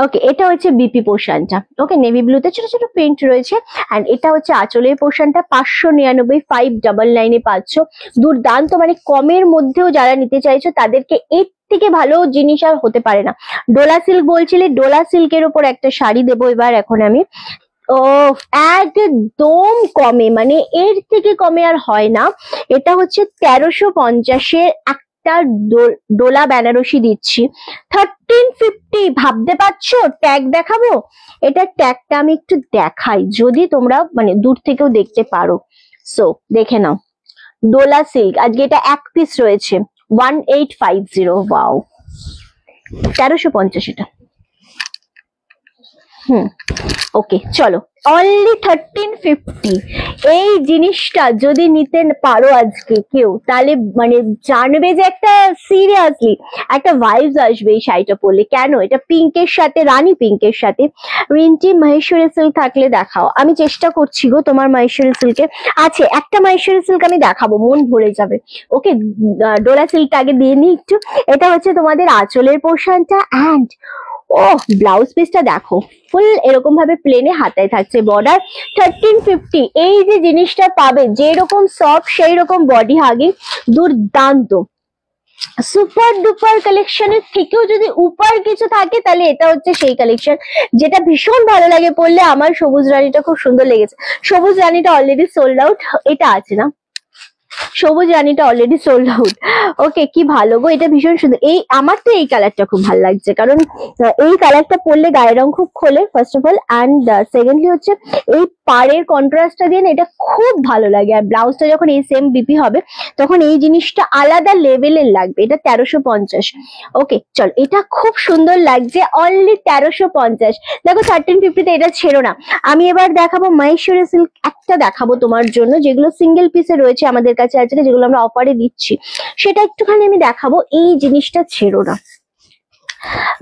ওকে, এটা হচ্ছে বিপি পোর্শনটা। ওকে, নেভি ব্লুতে ছোট ছোট প্রিন্ট রয়েছে। এন্ড এটা হচ্ছে আঁচলের পোর্শনটা, 599, 599 এ পাচ্ছ। দুর্দান্ত, মানে কমের মধ্যেও যারা নিতে চাইছো তাদেরকে এর থেকে ভালো জিনিস আর হতে পারে না। ডোলা সিল্ক বলছিলে, ডোলা সিল্কের উপর একটা শাড়ি দেবো এবার এখন আমি। ও, একদম কমে, মানে এর থেকে কমে আর হয় না। এটা হচ্ছে 1350-এর একটা ডোলা বেনারসি দিচ্ছি, 1350। ভাবতে পারছো ট্যাগ দেখাবো? এটা ট্যাগটা আমি একটু দেখাই, যদি তোমরা মানে দূর থেকেও দেখতে পারো। সো দেখে নাও, ডোলা সিল্ক, আজকে এটা এক পিস রয়েছে, 1850। ওয়াও, 1350 এটা। ওকে, চলো, অনলি 1350। এই জিনিসটা যদি নিতে পারো আজকে কেউ, তাহলে মানে জানবে যে একটা সিরিয়াসলি একটা ভাইবস আসবে এই শাড়িটা পরলে। কেন, এটা পিঙ্কের সাথে, রানী পিঙ্কের সাথে। রিন্টি মহেশ্বরী সিল্ক থাকলে দেখাও। আমি চেষ্টা করছি গো, তোমার মহেশ্বরী সিল্কে আছে একটা মহেশ্বরী সিল্ক আমি দেখাবো, মন ভরে যাবে। ওকে, ডোলা সিল্কটা আগে দিয়ে নি একটু। এটা হচ্ছে তোমাদের আঁচলের পোর্শনটা। অ্যান্ড ও, ব্লাউজ পিসটা দেখো, ফুল এরকম ভাবে প্লেনে হাতায় থাকছে, বর্ডার। 1350। এই যে জিনিসটা পাবে, যেরকম সফট সেই রকম বডি হাগিং, দুর্দান্ত। সুপার ডুপার কালেকশনের থেকেও যদি উপর কিছু থাকে তাহলে এটা হচ্ছে সেই কালেকশন যেটা ভীষণ ভালো লাগে পড়লে। আমার সবুজ রানীটা খুব সুন্দর লেগেছে। সবুজ রানীটা অলরেডি সোল্ড আউট, এটা আছে না, সবুজ রানীটা অলরেডি সোল্ড আউট। ওকে, কি ভালো গো, এটা ভীষণ সুন্দর। এই আমার তো এই কালারটা খুব ভালো লাগছে, কারণ এই কালারটা পরলে গায়ের রং খুব খোলে first of all, and secondly হচ্ছে এই পাড়ের কন্ট্রাস্টটা দিয়ে না এটা খুব ভালো লাগে। আর ব্লাউজটা যখন এই সেম বিপি হবে তখন এই জিনিসটা আলাদা লেভেলের লাগবে। এটা 1350। ওকে চল, এটা খুব সুন্দর লাগছে, অনলি 1350। দেখো 1350-তে এটা ছেড়ো না। আমি এবার দেখাবো মাহেশ্বরী সিল্ক, একটা দেখাবো তোমার জন্য যেগুলো সিঙ্গেল পিসে রয়েছে আমাদের কাছে আজকে, যেগুলো আমরা অফারে দিচ্ছি সেটা একটুখানি আমি দেখাবো। এই জিনিসটা ছেড়ো না।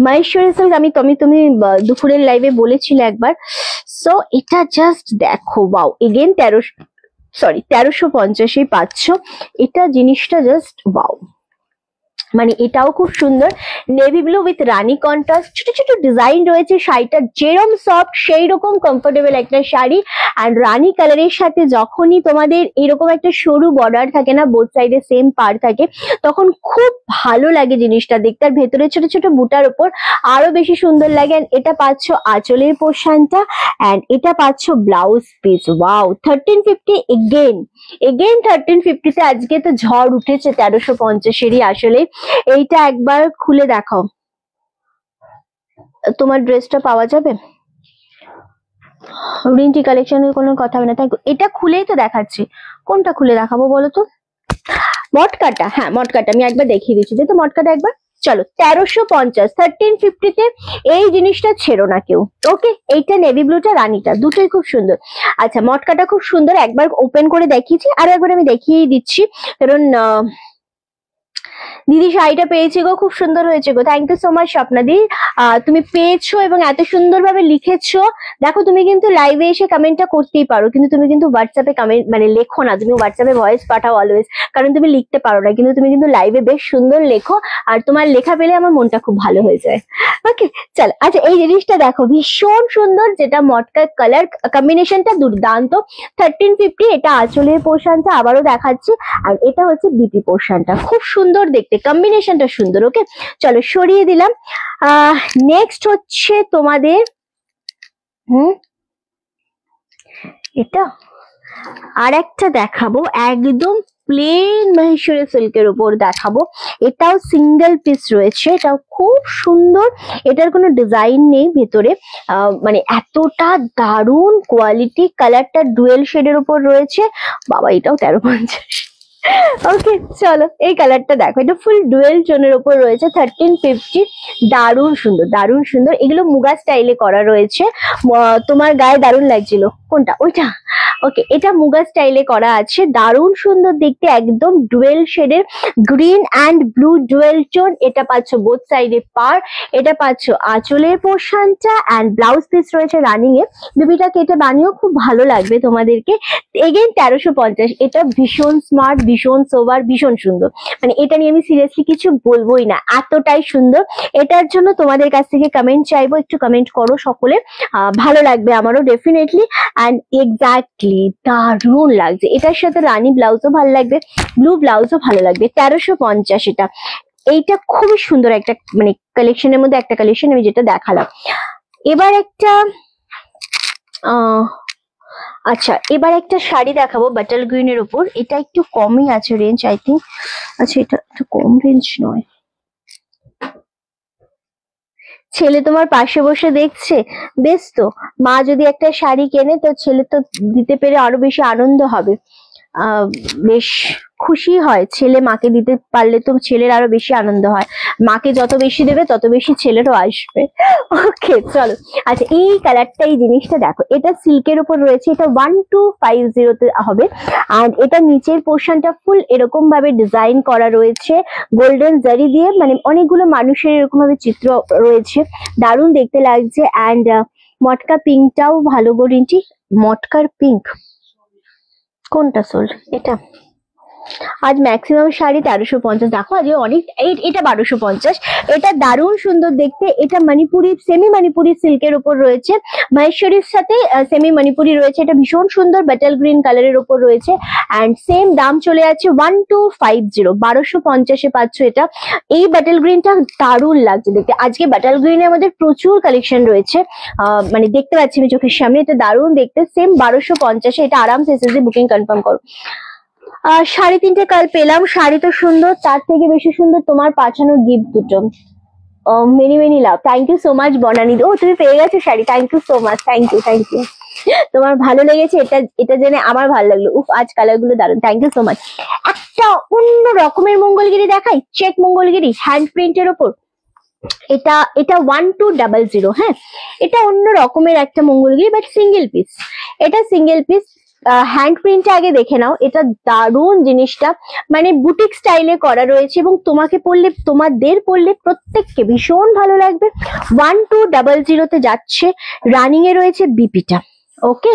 মাহেশ্বরী সিল্ক আমি তুমি দুপুরের লাইভে বলেছিলে একবার, সো এটা জাস্ট দেখো, ওয়াও, এগেন 1350-এই পাচ্ছ। এটা জিনিসটা জাস্ট ওয়াও, মানে এটাও খুব সুন্দর। Navy blue with Rani contrast, ছোট ছোট ডিজাইন রয়েছে। শাড়িটা যেরকম সফট সেই রকম কমফোর্টেবল একটা শাড়ি। অ্যান্ড রানী কালারের সাথে যখনই তোমাদের এরকম একটা সরু বর্ডার থাকে না, বোথ সাইডে সেম পার থাকে, তখন খুব ভালো লাগে জিনিসটা দেখতে। আর ভেতরে ছোট ছোট বুটার উপর আরো বেশি সুন্দর লাগে। অ্যান্ড এটা পাচ্ছ আঁচলের পোর্শনটা, অ্যান্ড এটা পাচ্ছ ব্লাউজ পিস। ওয়াও, 1350 এগেন 1350-তে আজকে তো ঝড় উঠেছে 1350-এরই। আসলে এইটা একবার খুলে দেখাও, তোমার ড্রেসটা পাওয়া যাবে। রিন্টি কালেকশনের কোনো কথা হবে না, তাই এটা খুলেই তো দেখাচ্ছি। কোনটা খুলে দেখাবো বলো তো? মটকাটা, হ্যাঁ মটকাটা আমি একবার দেখিয়ে দিচ্ছি, যেহেতু মটকাটা একবার। চলো 1350, 1350-তে এই জিনিসটা ছেড়ো না কেউ। ওকে, এইটা নেভি ব্লুটা, রানীটা, দুটোই খুব সুন্দর। আচ্ছা, মটকাটা খুব সুন্দর, একবার ওপেন করে দেখিয়েছি, আর একবার আমি দেখিয়েই দিচ্ছি, কারণ দিদি শাড়িটা পেয়েছি গো, খুব সুন্দর হয়েছে গো। থ্যাংক ইউ সো মাচ স্বপ্নাদি, তুমি পেয়েছো এবং এত সুন্দরভাবে লিখেছো। দেখো তুমি কিন্তু লাইভে এসে কমেন্টটা করতেই পারো, কিন্তু তুমি কিন্তু হোয়াটসঅ্যাপে কমেন্ট মানে লেখো না, তুমি হোয়াটসঅ্যাপে ভয়েস পাঠাও অলওয়েজ, কারণ তুমি লিখতে পারো না। কিন্তু তুমি কিন্তু লাইভে বেশ সুন্দর লেখো, আর তোমার লেখা পেলে আমার মনটা খুব ভালো হয়ে যায়। ওকে চল, আচ্ছা এই জিনিসটা দেখো, ভীষণ সুন্দর, যেটা মটকা কালার কম্বিনেশনটা দুর্দান্ত। 1350, এটা আঁচলের পোর্শনটা আবারও দেখাচ্ছি, আর এটা হচ্ছে বিপি পোর্শনটা, খুব সুন্দর দেখতে, কম্বিনেশনটা সুন্দর। ওকে চলো সরিয়ে দিলাম। নেক্সট হচ্ছে তোমাদের এটা আর একটা দেখাবো, একদম প্লেন মাহেশ্বরী সিল্কের উপর দেখাবো। এটাও সিঙ্গেল পিস রয়েছে, এটাও খুব সুন্দর। এটার কোনো ডিজাইন নেই ভেতরে, মানে এতটা দারুণ কোয়ালিটি। কালারটা ডুয়েল শেডের উপর রয়েছে। বাবা, এটাও 1350। ওকে চলো, এই কালারটা দেখো, এটা ফুল ডুয়েল টোনের উপর রয়েছে, 1350। দারুণ সুন্দর, দারুণ সুন্দর। এগুলো মুগা স্টাইলে করা রয়েছে। তোমার গায়ে দারুণ লাগছিল কোনটা? ওইটা। ওকে, এটা মুগা স্টাইলে করা আছে, দারুণ সুন্দর দেখতে, একদম ডুয়েল শেডের green and blue dual tone. এটা পাচ্ছ বোথ সাইডে পার, এটা পাচ্ছ আঁচলের পোর্শনটা, অ্যান্ড ব্লাউজ পিস রয়েছে রানিং এ। বেবিটা কেটে বানিয়েও খুব ভালো লাগবে তোমাদেরকে। এগেন 1350। এটা ভীষণ স্মার্ট, ভীষণ সোবার, ভীষণ সুন্দর। মানে এটা নিয়ে আমি সিরিয়াসলি কিছু বলবোই না, এতটাই সুন্দর। এটার জন্য তোমাদের কাছ থেকে কমেন্ট চাইবো, একটু কমেন্ট করো সকলে, ভালো লাগবে আমারও ডেফিনেটলি। অ্যান্ড এক্স্যাক্টলি দারুণ লাগছে। এটার সাথে রানী ব্লাউজও ভালো লাগবে, ব্লু ব্লাউজও ভালো লাগবে। 1350 এটা। এইটা খুবই সুন্দর একটা মানে কালেকশনের মধ্যে একটা কালেকশন আমি যেটা দেখালাম। এবার একটা আচ্ছা, এবার একটা শাড়ি দেখাবো বাটার গ্রিনের উপর। এটা একটু কমই আছে রেঞ্জ, আই থিঙ্ক। আচ্ছা, এটা একটু কম রেঞ্জ নয়। ছেলে তোমার পাশে বসে দেখছে, বেশ তো। মা যদি একটা শাড়ি কেনে তো ছেলে তো দিতে পেরে আরো বেশি আনন্দ হবে, বেশ খুশি হয়। ছেলে মাকে দিতে পারলে তো ছেলের আরো বেশি আনন্দ হয়। মাকে যত বেশি দেবে তত বেশি ছেলেরও আসবে। ওকে চলো, আচ্ছা এই কালারটা, এই জিনিসটা দেখো, এটা সিল্কের উপর রয়েছে, এটা 1250-তে হবে। আর এটা নিচের পোর্শনটা ফুল এরকম ভাবে ডিজাইন করা রয়েছে গোল্ডেন জারি দিয়ে, মানে অনেকগুলো মানুষের এরকম ভাবে চিত্র রয়েছে, দারুণ দেখতে লাগছে। অ্যান্ড মটকা পিঙ্কটাও ভালো গো রিন্টি, মটকার পিঙ্ক কোনটা সোল? এটা আজ ম্যাক্সিমাম শাড়ি 1350, দেখো আজ অনেক, এটা 1250। এটা দারুণ সুন্দর দেখতে। এটা মণিপুরি, সেমি মণিপুরি সিল্কের উপর রয়েছে, মহেশ্বরীর সাথে সেমি মণিপুরি রয়েছে। এটা ভীষণ সুন্দর বাটাল গ্রিন কালারের উপর রয়েছে অ্যান্ড সেম দাম চলে যাচ্ছে 1250, 1250-এ পাচ্ছ এটা। এই বাটাল গ্রিনটা দারুণ লাগছে দেখতে। আজকে বাটাল গ্রিনে আমাদের প্রচুর কালেকশন রয়েছে, মানে দেখতে পাচ্ছি আমি চোখের সামনে। এটা দারুণ দেখতে, সেম 1250-এ। এটা আরামসে এসএসডি বুকিং কনফার্ম করো। 3.5 কাল পেলাম। শাড়ি তো সুন্দর, তার থেকে বেশি সুন্দর তোমার পাঠানো গিফট দুটো। Many many love, thank you so much Banani. ও তুমি পেয়ে গেছো শাড়ি, thank you so much, thank you thank you. তোমার ভালো লেগেছে, এটা জেনে আমার ভালো লাগলো। উফ, আজ কালার গুলো দারুণ, থ্যাংক ইউ সো মাচ। একটা অন্য রকমের মঙ্গলগিরি দেখাই, চেক মঙ্গলগিরি হ্যান্ড প্রিন্টের ওপর। এটা 1200, হ্যাঁ, এটা অন্য রকমের একটা মঙ্গলগিরি, বাট সিঙ্গেল পিস। এটা সিঙ্গেল পিস, হ্যান্ড প্রিন্টটা আগে দেখে নাও। এটা দারুণ জিনিসটা, মানে বুটিক স্টাইলে করা রয়েছে এবং তোমাকে পরলে, তোমাদের পরলে প্রত্যেককে ভীষণ ভালো লাগবে। 1200-তে যাচ্ছে, রানিং এ রয়েছে বিপিটা। ওকে,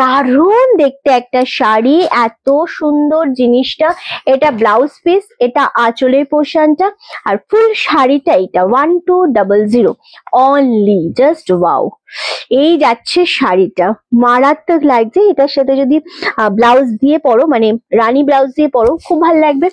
দারুণ দেখতে একটা শাড়ি, এত সুন্দর জিনিসটা। এটা ব্লাউজ পিস, এটা আঁচলের পোর্শনটা, আর ফুল শাড়িটা এটা 1200 অনলি। জাস্ট ওয়াও, এই যাচ্ছে শাড়িটা, মারাত্মক লাগছে। এটার সাথে যদি ব্লাউজ দিয়ে পরো, মানে রানী ব্লাউজ দিয়ে পরো, খুব ভালো লাগবে।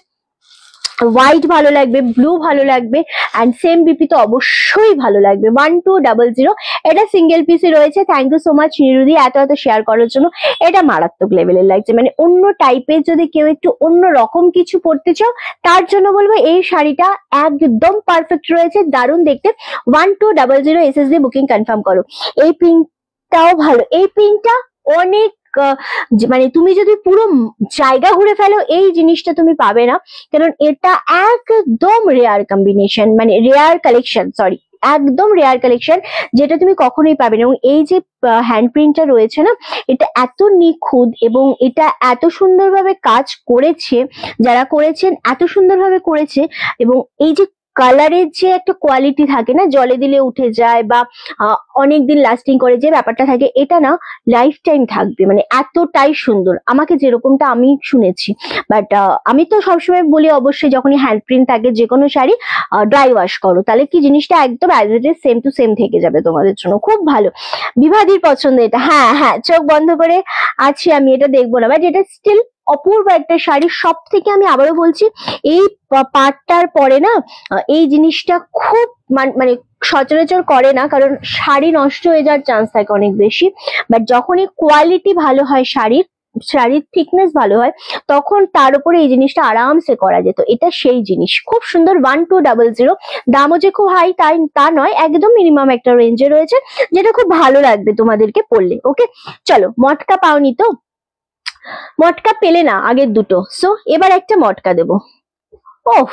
হোয়াইট ভালো লাগবে, ব্লু ভালো লাগবে, অ্যান্ড সেম বিপি তো অবশ্যই ভালো লাগবে। 1200, এটা সিঙ্গেল পিসে রয়েছে। থ্যাংক ইউ সো মাচ নিরুদি এত শেয়ার করার জন্য। এটা মারাত্মক লেভেলের লাগছে, মানে অন্য টাইপের, যদি কেউ একটু অন্য রকম কিছু পড়তে চাও তার জন্য বলবো এই শাড়িটা একদম পারফেক্ট রয়েছে, দারুণ দেখতে। 1200 এসএসডি বুকিং কনফার্ম করো। এই প্রিন্টটাও ভালো, এই প্রিন্টটা অনেক, মানে তুমি যদি পুরো জায়গা ঘুরে ফেলো এই জিনিসটা তুমি পাবে না, কারণ এটা একদম রেয়ার কম্বিনেশন, মানে রেয়ার কালেকশন, সরি, একদম রেয়ার কালেকশন, যেটা তুমি কখনোই পাবে না। এবং এই যে হ্যান্ড প্রিন্টটা রয়েছে না, এটা এত নিখুঁত এবং এটা এত সুন্দরভাবে কাজ করেছে, যারা করেছেন এত সুন্দরভাবে করেছে। এবং এই যে কালারের যে একটা কোয়ালিটি থাকে না, জলে দিলে উঠে যায় বা অনেকদিন লাস্টিং করে যে ব্যাপারটা থাকে, এটা না লাইফ টাইম থাকবে, মানে এতটাই সুন্দর। আমাকে যেরকমটা আমি শুনেছি, বাট আমি তো সবসময় বলি অবশ্যই যখনই হ্যান্ড প্রিন্ট থাকে যে কোনো শাড়ি ড্রাই ওয়াশ করো, তাহলে কি জিনিসটা একদম as it is same to same থেকে যাবে তোমাদের জন্য। খুব ভালো, বিভাদির পছন্দ এটা। হ্যাঁ হ্যাঁ, চোখ বন্ধ করে আছি আমি, এটা দেখবো না, বাট এটা স্টিল অপূর্ব একটা শাড়ি। সব থেকে আমি আবারও বলছি, এই পাটটার পরে না এই জিনিসটা খুব মানে সচরাচর করে না, কারণ শাড়ি নষ্ট হয়ে যাওয়ার চান্স থাকে অনেক বেশি। বাট যখনই কোয়ালিটি ভালো হয়, শাড়ির থিকনেস ভালো হয়, তখন তার উপরে এই জিনিসটা আরামসে করা যেত। এটা সেই জিনিস, খুব সুন্দর। 1200, দামও যে খুব হাই তাই তা নয়, একদম মিনিমাম একটা রেঞ্জে রয়েছে, যেটা খুব ভালো লাগবে তোমাদেরকে পরলে। ওকে, চলো, মটকা পাওনি তো? মটকা পেলে না আগের দুটো, সো এবার একটা মটকা দেবো। ওহ,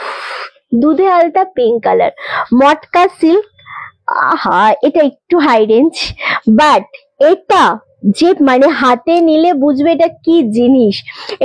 দুধে আলতা পিঙ্ক কালার, মটকা সিল্ক। আহা, এটা একটু হাই রেঞ্জ, বাট এটা যে মানে হাতে নিলে বুঝবে এটা কি জিনিস।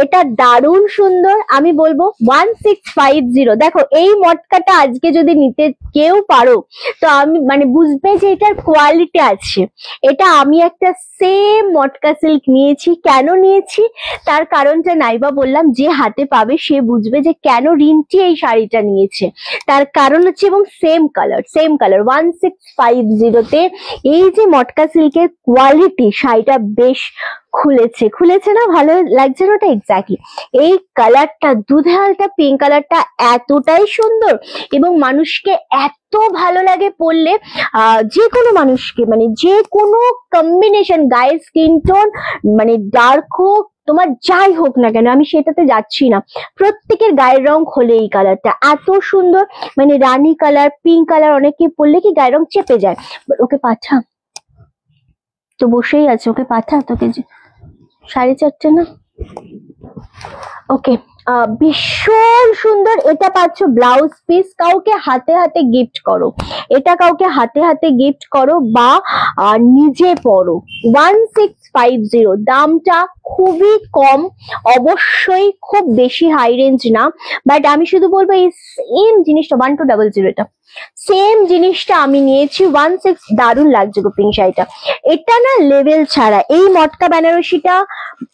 এটা দারুণ সুন্দর, আমি বলবো 1650। দেখো, এই মটকাটা আজকে যদি নিতে কেউ পারো, তো আমি মানে বুঝবে যে এটার কোয়ালিটি আছে। এটা আমি একটা সেম মটকা সিল্ক নিয়েছি। কেন নিয়েছি তার কারণটা নাইবা বললাম, যে হাতে পাবে সে বুঝবে যে কেন রিন্টি এই শাড়িটা নিয়েছে। তার কারণ হচ্ছে, এবং সেম কালার 1650-তে এই যে মটকা সিল্কের কোয়ালিটি, শাড়িটা বেশ খুলেছে না, ভালো লাগছে না? ওটা এক্স্যাক্টলি এই কালারটা, দুধে হালকা পিঙ্ক কালারটা এতটাই সুন্দর এবং মানুষকে এত ভালো লাগে পরলে। যে কোনো মানুষকে, মানে যে কোনো কম্বিনেশন, গায়ের স্কিন টোন মানে ডার্ক হোক, তোমার যাই হোক না কেন, আমি সেটাতে যাচ্ছি না, প্রত্যেকের গায়ের রং খোলে এই কালারটা। এত সুন্দর, মানে রানী কালার, পিঙ্ক কালার, অনেকে পরলে কি গায়ের রং চেপে যায়। ওকে পাঠা তো বসেই আছে, ওকে পাঠা, তোকে 4:30 না? ওকে, ভীষণ সুন্দর। এটা পাচ্ছ ব্লাউজ পিস, কাউকে হাতে হাতে গিফট করো, এটা কাউকে হাতে হাতে গিফট করো বা নিজে পরো। 1650, দামটা খুবই কম, অবশ্যই খুব বেশি হাই রেঞ্জ না, বাট আমি শুধু বলবো এই সেম জিনিসটা 1200, এটা সেম জিনিসটা আমি নিয়েছি 16। দারুণ লাগছে গো পিঙ্ক শাড়িটা। এটা না লেভেল ছাড়া, এই মটকা বেনারসিটা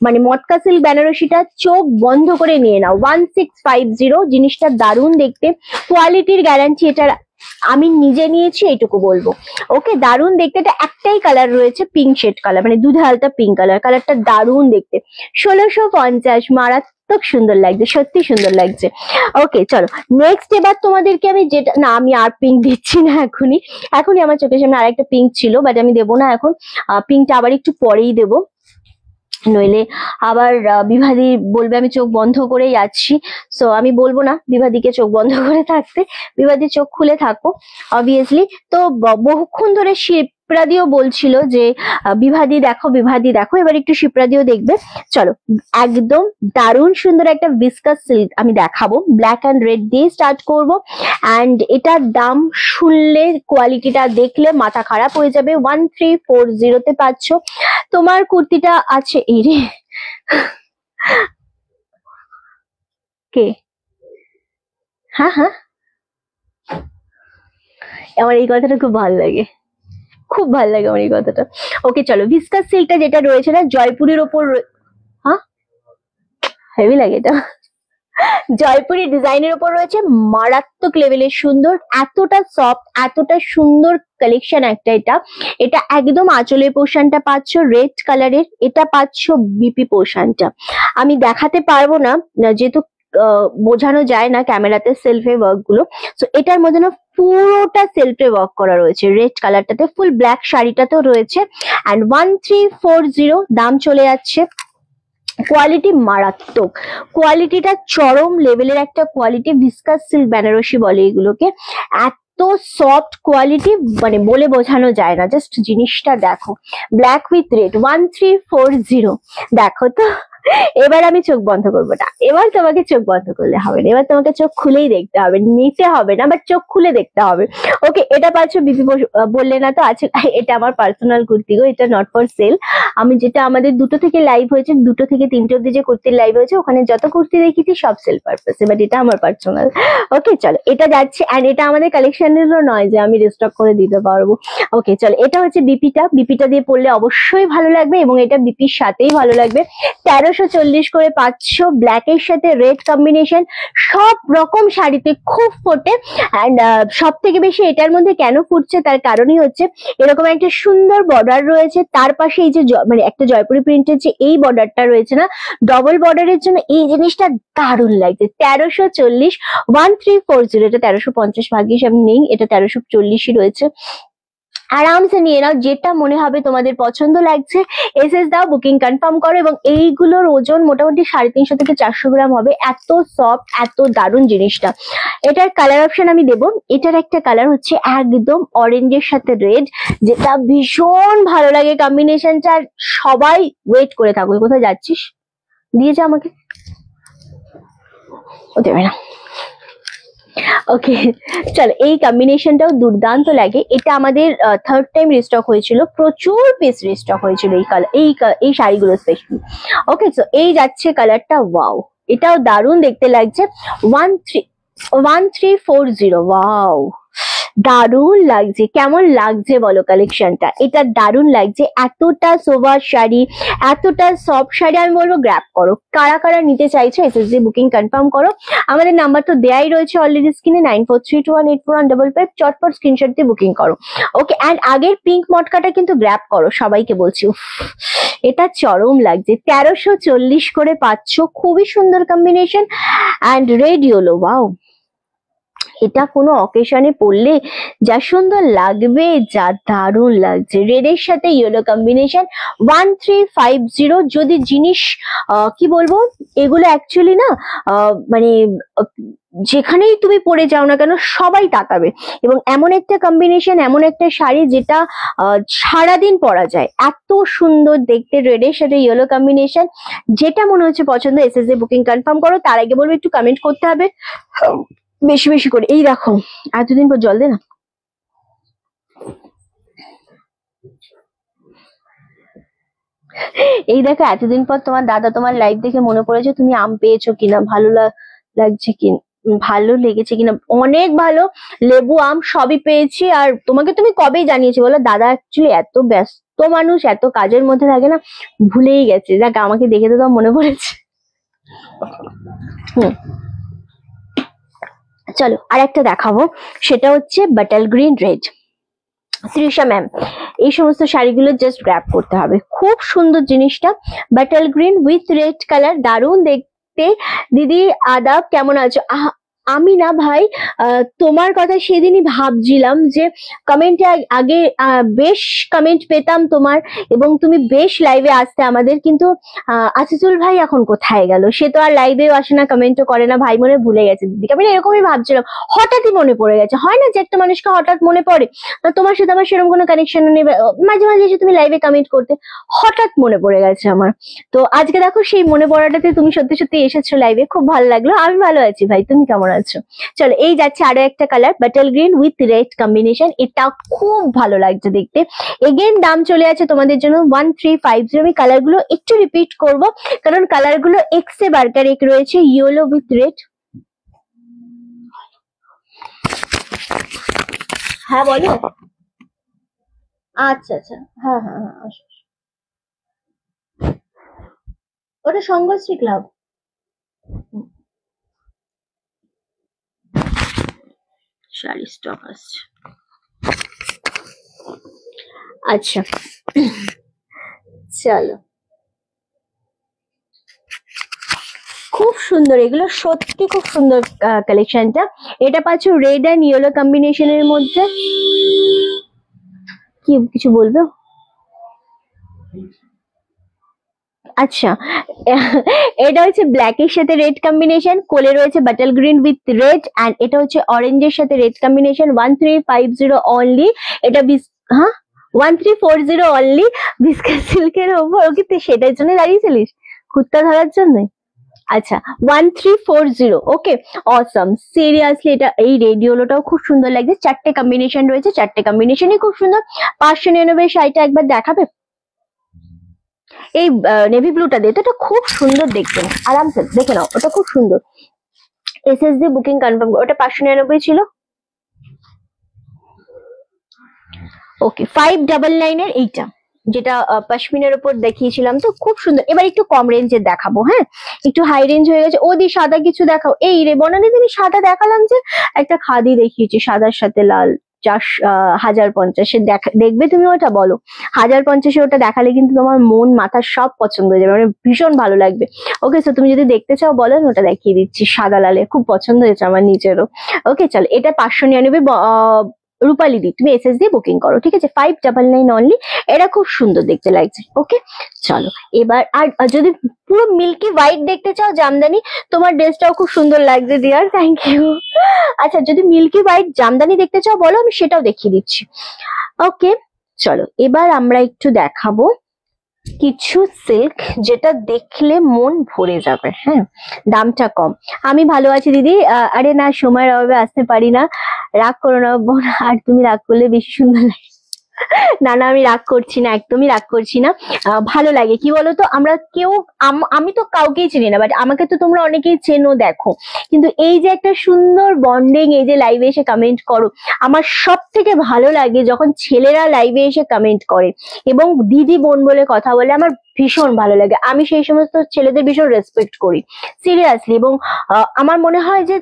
মানে মটকা সিল্ক বেনারসিটা চোখ বন্ধ করে নিয়ে নাও। 1650 জিনিসটা দারুণ দেখতে, কোয়ালিটির গ্যারান্টি এটার আমি নিজে নিয়েছি এইটুকু বলবো। ওকে, দারুণ দেখতে। এটা একটাই কালার রয়েছে, পিঙ্ক শেড কালার, মানে দুধে হালকা পিঙ্ক কালার। কালারটা দারুণ দেখতে। 1650, মারাত্মক সুন্দর লাগছে, সত্যি সুন্দর লাগছে। ওকে চলো নেক্সট, এবার তোমাদেরকে আমি যেটা, না আমি আর পিঙ্ক দিচ্ছি না এখনই। এখনই আমার চোখের সামনে আরেকটা পিঙ্ক ছিল, বাট আমি দেবো না এখন। পিঙ্কটা আবার একটু পরেই দেবো, নইলে আবার বিভাদি বলবে আমি চোখ বন্ধ করেই আছি। সো আমি বলবো না বিভাদিকে চোখ বন্ধ করে থাকতে, বিভাদি চোখ খুলে থাকো অবভিয়াসলি। তো বহুক্ষণ ধরে শিপ্রাদিও বলছিল যে বিভাদি দেখো বিভাদি দেখো, এবার একটু শিপ্রাদিও দেখবে। চলো, একদম দারুণ সুন্দর একটা ভিসকাস সিল্ক আমি দেখাবো, ব্ল্যাক অ্যান্ড রেড দিয়ে স্টার্ট করব। অ্যান্ড এটার দাম শুনলে, কোয়ালিটিটা দেখলে মাথা খারাপ হয়ে যাবে। 1340 পাচ্ছ। তোমার কুর্তিটা আছে এই রে, কে? হ্যাঁ হ্যাঁ, আমার এই কথাটা খুব ভালো লাগে, খুব ভালো লাগে আমার এই কথাটা। ওকে চলো, ভিসকাস সিল্কটা যেটা রয়েছে না জয়পুরের ওপর, হ্যাঁ হেভি লাগে এটা, জয়পুরি ডিজাইনের উপর রয়েছে, মারাত্মক লেভেলের সুন্দর, এতটা সফট, এতটা সুন্দর কালেকশন একটা। এটা এটা একদম আঁচলের পোর্শনটা পাচ্ছ রেড কালারের, এটা পাচ্ছ বিপি পোর্শনটা। আমি দেখাতে পারবো না যেহেতু বোঝানো যায় না ক্যামেরাতে সেলফে ওয়ার্ক গুলো। তো এটার মধ্যে না পুরোটা সেলফে ওয়ার্ক করা রয়েছে, রেড কালারটাতে ফুল ব্ল্যাক শাড়িটাতেও রয়েছে। অ্যান্ড 1340 দাম চলে যাচ্ছে। কোয়ালিটি মারাত্মক, কোয়ালিটিটা চরম লেভেলের একটা কোয়ালিটি। ভিসকাস সিল্ক বেনারসি বলে এগুলোকে, এত সফট কোয়ালিটি মানে বলে বোঝানো যায় না। জাস্ট জিনিসটা দেখো, ব্ল্যাক উইথ রেড, 1340। দেখো তো, এবার আমি চোখ বন্ধ করবো না, এবার তোমাকে চোখ বন্ধ করলে হবে না, এবার তোমাকে চোখ খুলেই দেখতে হবে, নিতে হবে না বাট চোখ খুলে দেখতে হবে। ওকে, এটা পাচ্ছ বিপি বললে না তো আছে, এটা আমার পার্সোনাল কুর্তি গো, এটা নট ফর সেল। আমি যেটা আমাদের 2টো থেকে লাইভ হয়েছে, 2টো থেকে 3টে অব্দি যে কুর্তির লাইভ হয়েছে, ওখানে যত কুর্তি দেখেছি সব সেল পারপাসে, বাট এটা আমার পার্সোনাল। ওকে চলো, এটা যাচ্ছে। অ্যান্ড এটা আমাদের কালেকশনেরও নয় যে আমি রিস্টক করে দিতে পারবো। ওকে চলো, এটা হচ্ছে বিপিটা, বিপিটা দিয়ে পড়লে অবশ্যই ভালো লাগবে, এবং এটা বিপির সাথেই ভালো লাগবে। 1340 করে পাচ্ছ, ব্ল্যাকের সাথে রেড কম্বিনেশন, সব রকম শাড়িতে খুব ফোটে। অ্যান্ড সব থেকে বেশি এটার মধ্যে কেন ফুটছে তার কারণই হচ্ছে এরকম একটা সুন্দর বর্ডার রয়েছে, তার পাশে এই যে মানে একটা জয়পুরি প্রিন্টের যে এই বর্ডারটা রয়েছে না, ডবল বর্ডারের জন্য এই জিনিসটা দারুণ লাগছে। 1340, 1340, এটা 1350 ভাগ্যিস আমি নেই, এটা 1340ই রয়েছে। আরামসে নিয়ে নাও, যেটা মনে হবে তোমাদের পছন্দ লাগছে এসএস দাও, বুকিং কনফার্ম করো। এবং এইগুলোর ওজন মোটামুটি 350 থেকে 400 গ্রাম হবে, এত সফট, এত দারুণ জিনিসটা। এটার কালার অপশন আমি দেবো। এটার একটা কালার হচ্ছে একদম অরেঞ্জের সাথে রেড, যেটা ভীষণ ভালো লাগে কম্বিনেশনটা। সবাই ওয়েট করে থাকো, কোথায় যাচ্ছিস, দিয়েছে আমাকে, ও দেবে না। ওকে চলো, এই কম্বিনেশনটাও দুর্দান্ত লাগে। এটা আমাদের 3rd টাইম রিস্টক হয়েছিল, প্রচুর পিস রিস্টক হয়েছিল এই কালার, এই শাড়িগুলো স্পেশালি। ওকে সো এই যাচ্ছে কালারটা, ওয়াও এটাও দারুণ দেখতে লাগছে। 1340, ওয়াও দারুণ লাগছে। কেমন লাগছে বলো কালেকশনটা, এটা দারুণ লাগছে। এতটা সোভার শাড়ি, এতটা সফট শাড়ি, আমি বলবো গ্র্যাব করো। কারা কারা নিতে চাইছো এসএসজি বুকিং কনফার্ম করো। আমাদের নাম্বার তো দেয়াই রয়েছে অলরেডি স্ক্রিনে, 9432184155, চটপট স্ক্রিনশট দিয়ে বুকিং করো। ওকে, অ্যান্ড আগের পিঙ্ক মটকাটা কিন্তু গ্র্যাব করো, সবাইকে বলছি। এটা চরম লাগছে। 1340 করে পাচ্ছ, খুবই সুন্দর combination. And red yellow, wow এটা কোনো অকেশনে পরলে যা সুন্দর লাগবে, যা দারুণ লাগছে। রেডের সাথে ইয়েলো কম্বিনেশন, 1350। যদি জিনিস কি বলবো, এগুলো অ্যাকচুয়ালি না মানে যেখানেই তুমি পরে যাও না কেন সবাই তাকাবে। এবং এমন একটা কম্বিনেশন, এমন একটা শাড়ি যেটা সারাদিন পরা যায়, এত সুন্দর দেখতে। রেডের সাথে ইয়েলো কম্বিনেশন, যেটা মনে হচ্ছে পছন্দ এসএসজি বুকিং কনফার্ম করো। তার আগে বলবো একটু কমেন্ট করতে হবে বেশি বেশি করে। এই দেখো, এতদিন পর জল দে না। এই দেখো, এতদিন পর তোমার দাদা তোমার লাইভ দেখে মনে পড়েছে তুমি আম পেয়েছো কিনা, ভালো লাগছে কি ভালো লেগেছে কিনা। অনেক ভালো, লেবু আম সবই পেয়েছি। আর তোমাকে তুমি কবেই জানিয়েছি বলো, দাদা অ্যাকচুয়ালি এত ব্যস্ত মানুষ, এত কাজের মধ্যে থাকে না, ভুলেই গেছে। যাক, আমাকে দেখে তো মনে পড়েছে। হুম, চলো আর একটা দেখাবো, সেটা হচ্ছে বাটাল গ্রিন রেড। তৃষা ম্যাম, এই সমস্ত শাড়িগুলো জাস্ট গ্র্যাব করতে হবে, খুব সুন্দর জিনিসটা। বাটাল গ্রিন উইথ রেড কালার, দারুণ দেখতে। দিদি আদাব, কেমন আছো? আমি না ভাই, তোমার কথা সেদিনই ভাবছিলাম যে কমেন্টে আগে বেশ কমেন্ট পেতাম তোমার, এবং তুমি বেশ লাইভে আসতে আমাদের, কিন্তু আসিসুল ভাই এখন কোথায় গেল? সে তো আর লাইভেও আসে না, কমেন্টও করে না, ভাই মনে ভুলে গেছে দিদিকে। আমি এরকমই ভাবছিলাম, হঠাৎই মনে পড়ে গেছে। হয় না যে একটা মানুষকে হঠাৎ মনে পড়ে, তোমার সাথে আমার সেরকম কোনো কানেকশন নেই, মাঝে মাঝে এসে তুমি লাইভে কমেন্ট করতে, হঠাৎ মনে পড়ে গেছে আমার। তো আজকে দেখো সেই মনে পড়াটাতে তুমি সত্যি সত্যি এসেছো লাইভে, খুব ভালো লাগলো। আমি ভালো আছি ভাই, তুমি কেমন আছো? চলো, এই যাচ্ছে আরো একটা colour, বাটাল green with red combination. এটা খুব ভালো লাগছে দেখতে। এগেন দাম চলে আছে তোমাদের জন্য 1350। আমি কালার গুলো একটু রিপিট করব, কারণ কালার গুলো এক সে বাড়কার এক রয়েছে। Yellow with red. হ্যাঁ বলো। আচ্ছা আচ্ছা, হ্যাঁ হ্যাঁ হ্যাঁ, ওটা সংঘশ্রী ক্লাব। শাড়ি স্টক আসছে। আচ্ছা, চলো, খুব সুন্দর, এগুলো সত্যি খুব সুন্দর কালেকশনটা। এটা পাচ্ছ রেড অ্যান্ড ইয়েলো কম্বিনেশনের মধ্যে। কি কিছু বলবে? আচ্ছা, এটা হচ্ছে ব্ল্যাকের সাথে রেড কম্বিনেশন, কোলে রয়েছে bottle green with red, and এটা হচ্ছে অরেঞ্জের সাথে রেড কম্বিনেশন। 1350 অনলি। এটা হ্যাঁ, 1340 অনলি। বিস্কাট সিল্কের ওপর। ওকে, তুই সেটার জন্য দাঁড়িয়েছিলিস, কুর্তা ধরার জন্য? আচ্ছা, 1340। ওকে, অসম, সিরিয়াসলি এটা, এই রেডিওলোটাও খুব সুন্দর লাগছে। চারটে কম্বিনেশন রয়েছে, চারটে কম্বিনেশনই খুব সুন্দর। 599 শাড়িটা একবার দেখাবে? এই নেভি ব্লুটা দিয়ে, তো এটা খুব সুন্দর দেখতে, আরামসে দেখে নাও, ওটা খুব সুন্দর। এসএসডি বুকিং কনফার্ম, ওটা 599 ছিল। ওকে, 599 এর এইটা, যেটা পশমিনের উপর দেখিয়েছিলাম, তো খুব সুন্দর। এবার একটু কম রেঞ্জের দেখাবো। হ্যাঁ, একটু হাই রেঞ্জ হয়ে গেছে। ওদি সাদা কিছু দেখাও। এই রে বনানি, তুমি সাদা দেখালাম যে, একটা খাদি দেখিয়েছি সাদার সাথে লাল, 1050 দেখবে তুমি ওটা? বলো, 1050 ওটা দেখালে কিন্তু তোমার মন মাথা সব পছন্দ হয়ে যাবে, মানে ভীষণ ভালো লাগবে। ওকে, তো তুমি যদি দেখতে চাও বলো, ওটা দেখিয়ে দিচ্ছি সাদা লালে, খুব পছন্দ হয়েছে আমার নিজেরও। ওকে, চলো, এটা 599। রূপালি দি, তুমি এসএস দিয়ে বুকিং করো, ঠিক আছে? 599 অনলি। এটা খুব সুন্দর দেখতে লাগছে। ওকে, চলো এবার। আর যদি পুরো মিল্কি হোয়াইট দেখতে চাও জামদানি, তোমার ড্রেসটাও খুব সুন্দর লাগছে ডিয়ার, থ্যাংক ইউ। আচ্ছা, যদি মিল্কি হোয়াইট জামদানি দেখতে চাও বলো, আমি সেটাও দেখিয়ে দিচ্ছি। ওকে, চলো এবার আমরা একটু দেখাবো কিছু সিল্ক, যেটা দেখলে মন ভরে যাবে। হ্যাঁ, দামটা কম। আমি ভালো আছি দিদি। আরে না, সময়ের অভাবে আসতে পারি না, রাগ করো না বোন। আর তুমি রাগ করলে বেশি সুন্দর লাগে। না না, আমি রাগ করছি না, একদমই রাগ করছি না। ভালো লাগে, কি বলতো, আমরা কেউ, আমি তো কাউকেই চিনি না, বাট আমাকে তো তোমরা অনেকেই চেনো, দেখো। কিন্তু এই যে একটা সুন্দর বন্ডিং, এই যে লাইভে এসে কমেন্ট করো, আমার সব থেকে ভালো লাগে যখন ছেলেরা লাইভে এসে কমেন্ট করে এবং দিদি বোন বলে কথা বলে, আমার ভীষণ ভালো লাগে। আমি সেই সমস্ত ছেলেদের ভীষণ রেসপেক্ট করি, সিরিয়াসলি। এবং আমার মনে হয় যে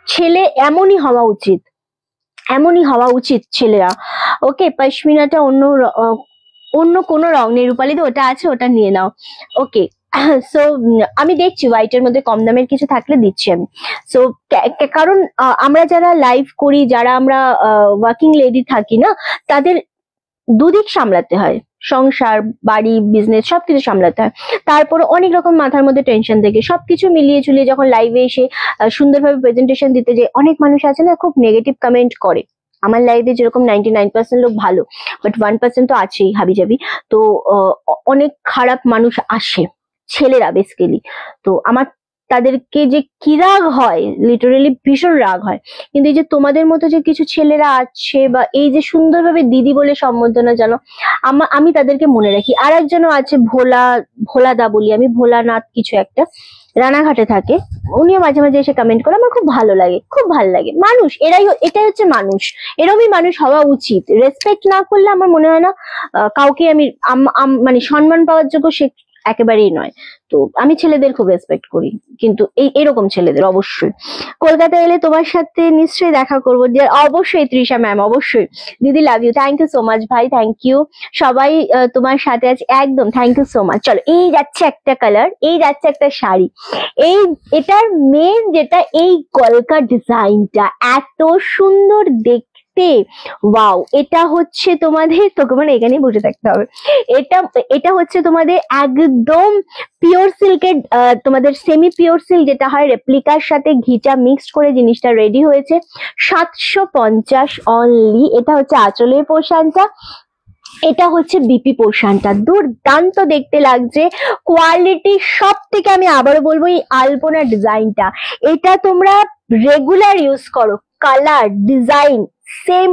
ছেলে এমনই হওয়া উচিত, এমনই হওয়া উচিত ছেলেরা। ওকে, পশমিনাটা অন্য কোনো রং নেই রূপালিতে, ওটা আছে, ওটা নিয়ে নাও। ওকে, সো আমি দেখছি হোয়াইটের মধ্যে কম দামের কিছু থাকলে দিচ্ছি আমি। সো কারণ আমরা যারা লাইভ করি, যারা আমরা ওয়ার্কিং লেডি থাকি না, তাদের দুদিক সামলাতে হয়, সংসার, বাড়ি, বিজনেস সবকিছু সামলাতে হয়। তারপর অনেক রকম মাথার মধ্যে টেনশন থাকে, সবকিছু মিলিয়ে ঝুলিয়ে যখন লাইভে এসে সুন্দরভাবে প্রেজেন্টেশন দিতে যায়, অনেক মানুষ আছে না খুব নেগেটিভ কমেন্ট করে। আমার লাইভে যেরকম 99% লোক ভালো, বাট 1% তো আছেই হাবিজাবি। তো অনেক খারাপ মানুষ আসে, ছেলেরা বেসিক্যালি। তো আমার তাদেরকে যে কি রাগ হয়, লিটারেলি ভীষণ রাগ হয়। কিন্তু এই যে তোমাদের মতো যে কিছু ছেলেরা আছে, বা এই যে সুন্দরভাবে দিদি বলে সম্বোধনা জানো, আমি তাদেরকে মনে রাখি। আর একজনও আছে ভোলাদা বলি আমি, ভোলানাথ কিছু একটা, রানাঘাটে থাকে, উনিও মাঝে মাঝে এসে কমেন্ট করে, আমার খুব ভালো লাগে, খুব ভালো লাগে। মানুষ এটাই হচ্ছে মানুষ, এরমই মানুষ হওয়া উচিত। রেসপেক্ট না করলে আমার মনে হয় না কাউকে আমি মানে সম্মান পাওয়ার যোগ্য সে একেবারেই নয়। তো আমি ছেলেদের খুব রেসপেক্ট করি, কিন্তু এরকম ছেলেদের অবশ্যই। কলকাতা এলে তোমার সাথে নিশ্চয়ই দেখা করবো, অবশ্যই তৃষা ম্যাম, অবশ্যই। দিদি love you, thank you so much ভাই, থ্যাংক ইউ। সবাই তোমার সাথে আছে একদম, থ্যাংক ইউ সো মাচ। চলো, এই যাচ্ছে একটা কালার, এই যাচ্ছে একটা শাড়ি। এটার মেন যেটা, এই কলকা ডিজাইনটা এত সুন্দর দেখতে, ওয়াও। এটা হচ্ছে তোমাদের, তোকে মানে এখানেই বসে থাকতে হবে। এটা হচ্ছে তোমাদের একদম পিওর সিল্কের, তোমাদের সেমি পিওর সিল্ক যেটা হয়, রেপ্লিকার সাথে ঘিচা মিক্সড করে জিনিসটা রেডি হয়েছে। 750 অনলি। এটা হচ্ছে আঁচলের পোর্শনটা, এটা হচ্ছে বিপি পোর্শনটা। দুর্দান্ত দেখতে লাগছে, কোয়ালিটি সব থেকে। আমি আবারও বলবো, এই আলপনা ডিজাইনটা, এটা তোমরা রেগুলার ইউজ করো, colour design same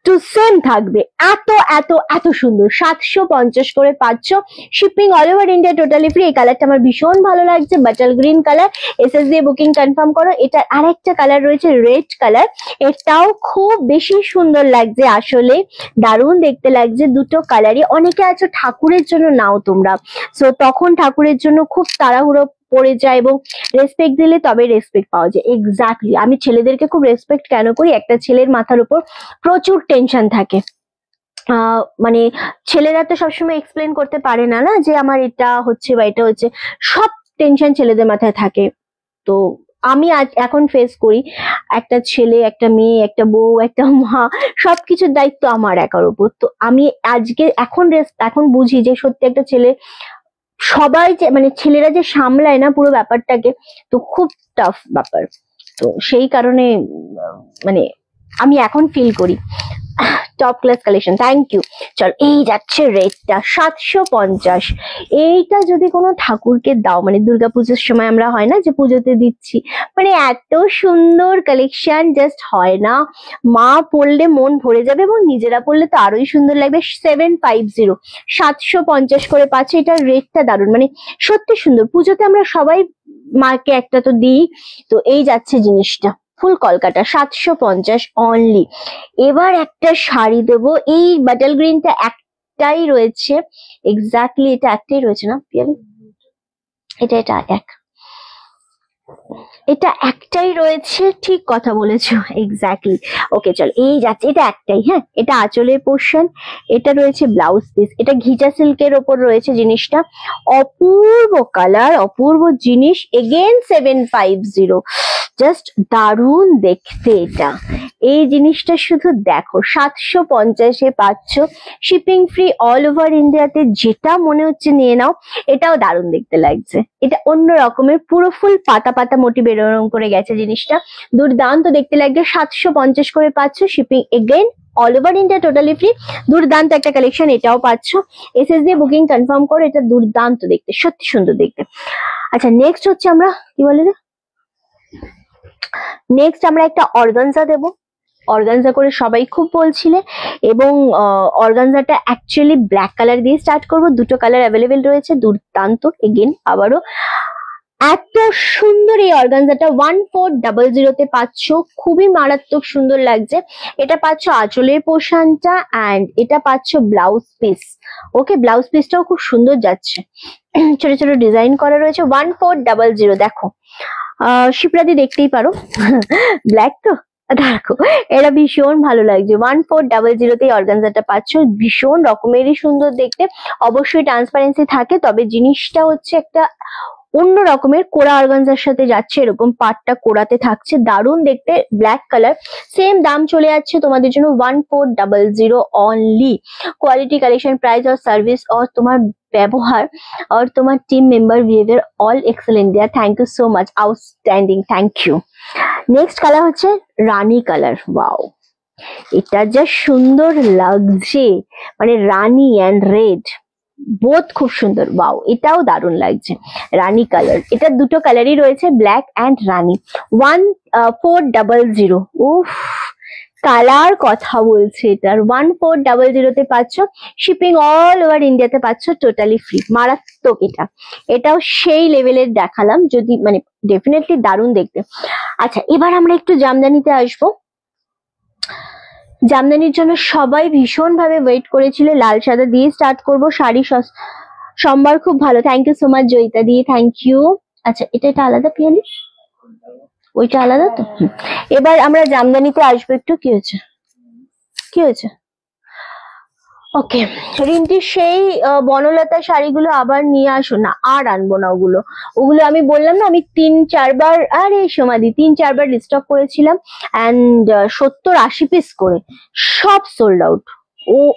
to same থাকবে। এত এত এত সুন্দর। 750 করে পাচ্ছ, shipping all over India, totally free. এই কালারটা আমার ভীষণ ভালো লাগছে, বাটাল গ্রিন কালার। এসএস দিয়ে বুকিং কনফার্ম করো। এটা আরেকটা কালার রয়েছে রেড কালার, এটাও খুব বেশি সুন্দর লাগছে, আসলে দারুণ দেখতে লাগছে। দুটো কালারই। অনেকে আছো ঠাকুরের জন্য নাও তোমরা, সো তখন ঠাকুরের জন্য খুব তাড়াহুড়ো পড়ে যায়, এবং রেসপেক্ট দিলে তবে রেসপেক্ট পাওয়া যায়। এক্স্যাক্টলি, আমি ছেলেদেরকে খুব রেসপেক্ট কেন করি, একটা ছেলের মাথার উপর প্রচুর টেনশন থাকে। মানে ছেলেরা তো সবসময় এক্সপ্লেন করতে পারে না, না যে আমার এটা হচ্ছে বা এটা হচ্ছে, সব টেনশন ছেলেদের মাথায় থাকে। তো আমি এখন ফেস করি, একটা ছেলে, একটা মেয়ে, একটা বউ, একটা মা, সবকিছুর দায়িত্ব আমার একার উপর। তো আমি আজকে এখন বুঝি যে সত্যি একটা ছেলে, সবাই যে মানে ছেলেরা যে সামলায় না পুরো ব্যাপারটাকে, তো খুব টাফ ব্যাপার। তো সেই কারণে মানে আমি এখন ফিল করি। Top class collection, thank you. চল, এই যাচ্ছে রেটটা 750। এইটা যদি কোনো ঠাকুরকে দাও, মানে দুর্গাপুজোর সময় আমরা হয় না যে পুজোতে দিচ্ছি, মানে এত সুন্দর কালেকশন জাস্ট হয় না। মা পড়লে মন ভরে যাবে, এবং নিজেরা পড়লে তো আরোই সুন্দর লাগবে। 750, 750 করে পাচ্ছে। এটার রেটটা দারুণ, মানে সত্যি সুন্দর। পুজোতে আমরা সবাই মাকে একটা তো দিই। তো এই যাচ্ছে জিনিসটা, ফুল কলকাতা, 750 অনলি। এবার একটা শাড়ি দেবো, এই বাটাল গ্রিনটা একটাই রয়েছে, এক্স্যাক্টলি এটা একটাই রয়েছে না পিয়ালি, এটা এটা একটাই রয়েছে, ঠিক কথা বলেছো, এক্স্যাক্টলি। ওকে চল, এই যাচ্ছে, এটা একটাই। হ্যাঁ, এটা আঁচলের পোর্শন, এটা রয়েছে ব্লাউজ পিস, এটা ঘিচা সিল্কের ওপর রয়েছে জিনিসটা। অপূর্ব কালার, অপূর্ব জিনিস। এগেন 750, জাস্ট দারুণ দেখতে এটা। এই জিনিসটা শুধু দেখো, 750-এ পাচ্ছ, শিপিং ফ্রি অল ওভার ইন্ডিয়াতে। যেটা মনে হচ্ছে নিয়ে নাও। এটাও দারুণ দেখতে লাগছে, এটা অন্য রকমের, পুরো ফুল পাতা পাতা মোটিভ এরকম করে গেছে জিনিসটা, দুর্দান্ত দেখতে লাগছে। 750 করে পাচ্ছ, shipping again all over India, totally free. দুর্দান্ত একটা কালেকশন, এটাও পাচ্ছ। এসএস দিয়ে বুকিং কনফার্ম করো, এটা দুর্দান্ত দেখতে, সত্যি সুন্দর দেখতে। আচ্ছা, নেক্সট হচ্ছে আমরা কি বলে, নেক্সট আমরা একটা অর্গানজা দেবো। অর্গানজা করে সবাই খুব বলছিলে, এবং অর্গানজাটা অ্যাকচুয়ালি ব্ল্যাক কালার দিয়ে স্টার্ট করবো। দুটো কালার অ্যাভেলেবেল রয়েছে, দুর্দান্ত। এগেন আবারও এত সুন্দর এই অর্গানজাটা 1400-তে পাচ্ছ, খুবই মারাত্মক সুন্দর লাগছে। এটা পাচ্ছ আঁচলের পোর্শনটা, অ্যান্ড এটা পাচ্ছ ব্লাউজ পিস। ওকে, ব্লাউজ পিসটাও খুব সুন্দর যাচ্ছে, ছোট ছোট ডিজাইন করা রয়েছে। 1400, দেখো শিপ্রাদি দেখতেই পারো, ব্ল্যাক তো দেখো, এটা ভীষণ ভালো লাগছে। 1400-তে অর্গানজাটা পাচ্ছ, ভীষণ রকমেরই সুন্দর দেখতে। অবশ্যই ট্রান্সপারেন্সি থাকে, তবে জিনিসটা হচ্ছে একটা অন্য রকমের। কোরা অর্গানজার সাথে যাচ্ছে, এরকম পাটটা কোরাতে থাকছে, দারুণ দেখতে। ব্ল্যাক কালার, সেম দাম চলে যাচ্ছে তোমাদের জন্য 1400 অনলি। কোয়ালিটি, কালেকশন, প্রাইস और সার্ভিস और তোমার ব্যবহার और তোমার team member behaviour all excellent there. Thank you so much, outstanding, thank you. Next colour হচ্ছে রানী কালার। ওয়াও, এটা যা সুন্দর লাগছে, মানে রানী অ্যান্ড রেড, বোথ খুব সুন্দর। ওয়াও, এটাও দারুণ লাগছে, রানী কালার। এটা দুটো কালারই রয়েছে, ব্ল্যাক অ্যান্ড রানী। 1400। উফ, কালার কথা বলছে এটার। 1400 পাচ্ছ, শিপিং অল ওভার ইন্ডিয়াতে পাচ্ছ, টোটালি ফ্রি। মারাত্মক এটা, এটাও সেই লেভেলের দেখালাম, যদি মানে ডেফিনেটলি দারুণ দেখতে। আচ্ছা, এবার আমরা একটু জামদানিতে আসবো। জামদানির জন্য সবাই ভীষণ ভাবে ওয়েট করেছিল, লাল সাদা দিয়ে স্টার্ট করব। শাড়ি সোমবার খুব ভালো, thank you so much Joyita di, thank you. আচ্ছা, এটা আলাদা পিয়ালি, ওইটা আলাদা তো। এবার আমরা জামদানিতে আসবো একটু। কি হয়েছে, কি হয়েছে? ওকে, রিন্টি সেই বনলতা শাড়িগুলো আবার নিয়ে আসো না। আর আনবো না ওগুলো, ওগুলো আমি বললাম না, আমি 3-4 বার, আরে সমাধি 3-4 বার রিস্টক করেছিলাম, অ্যান্ড 70-80 পিস করে সব সোল্ড আউট।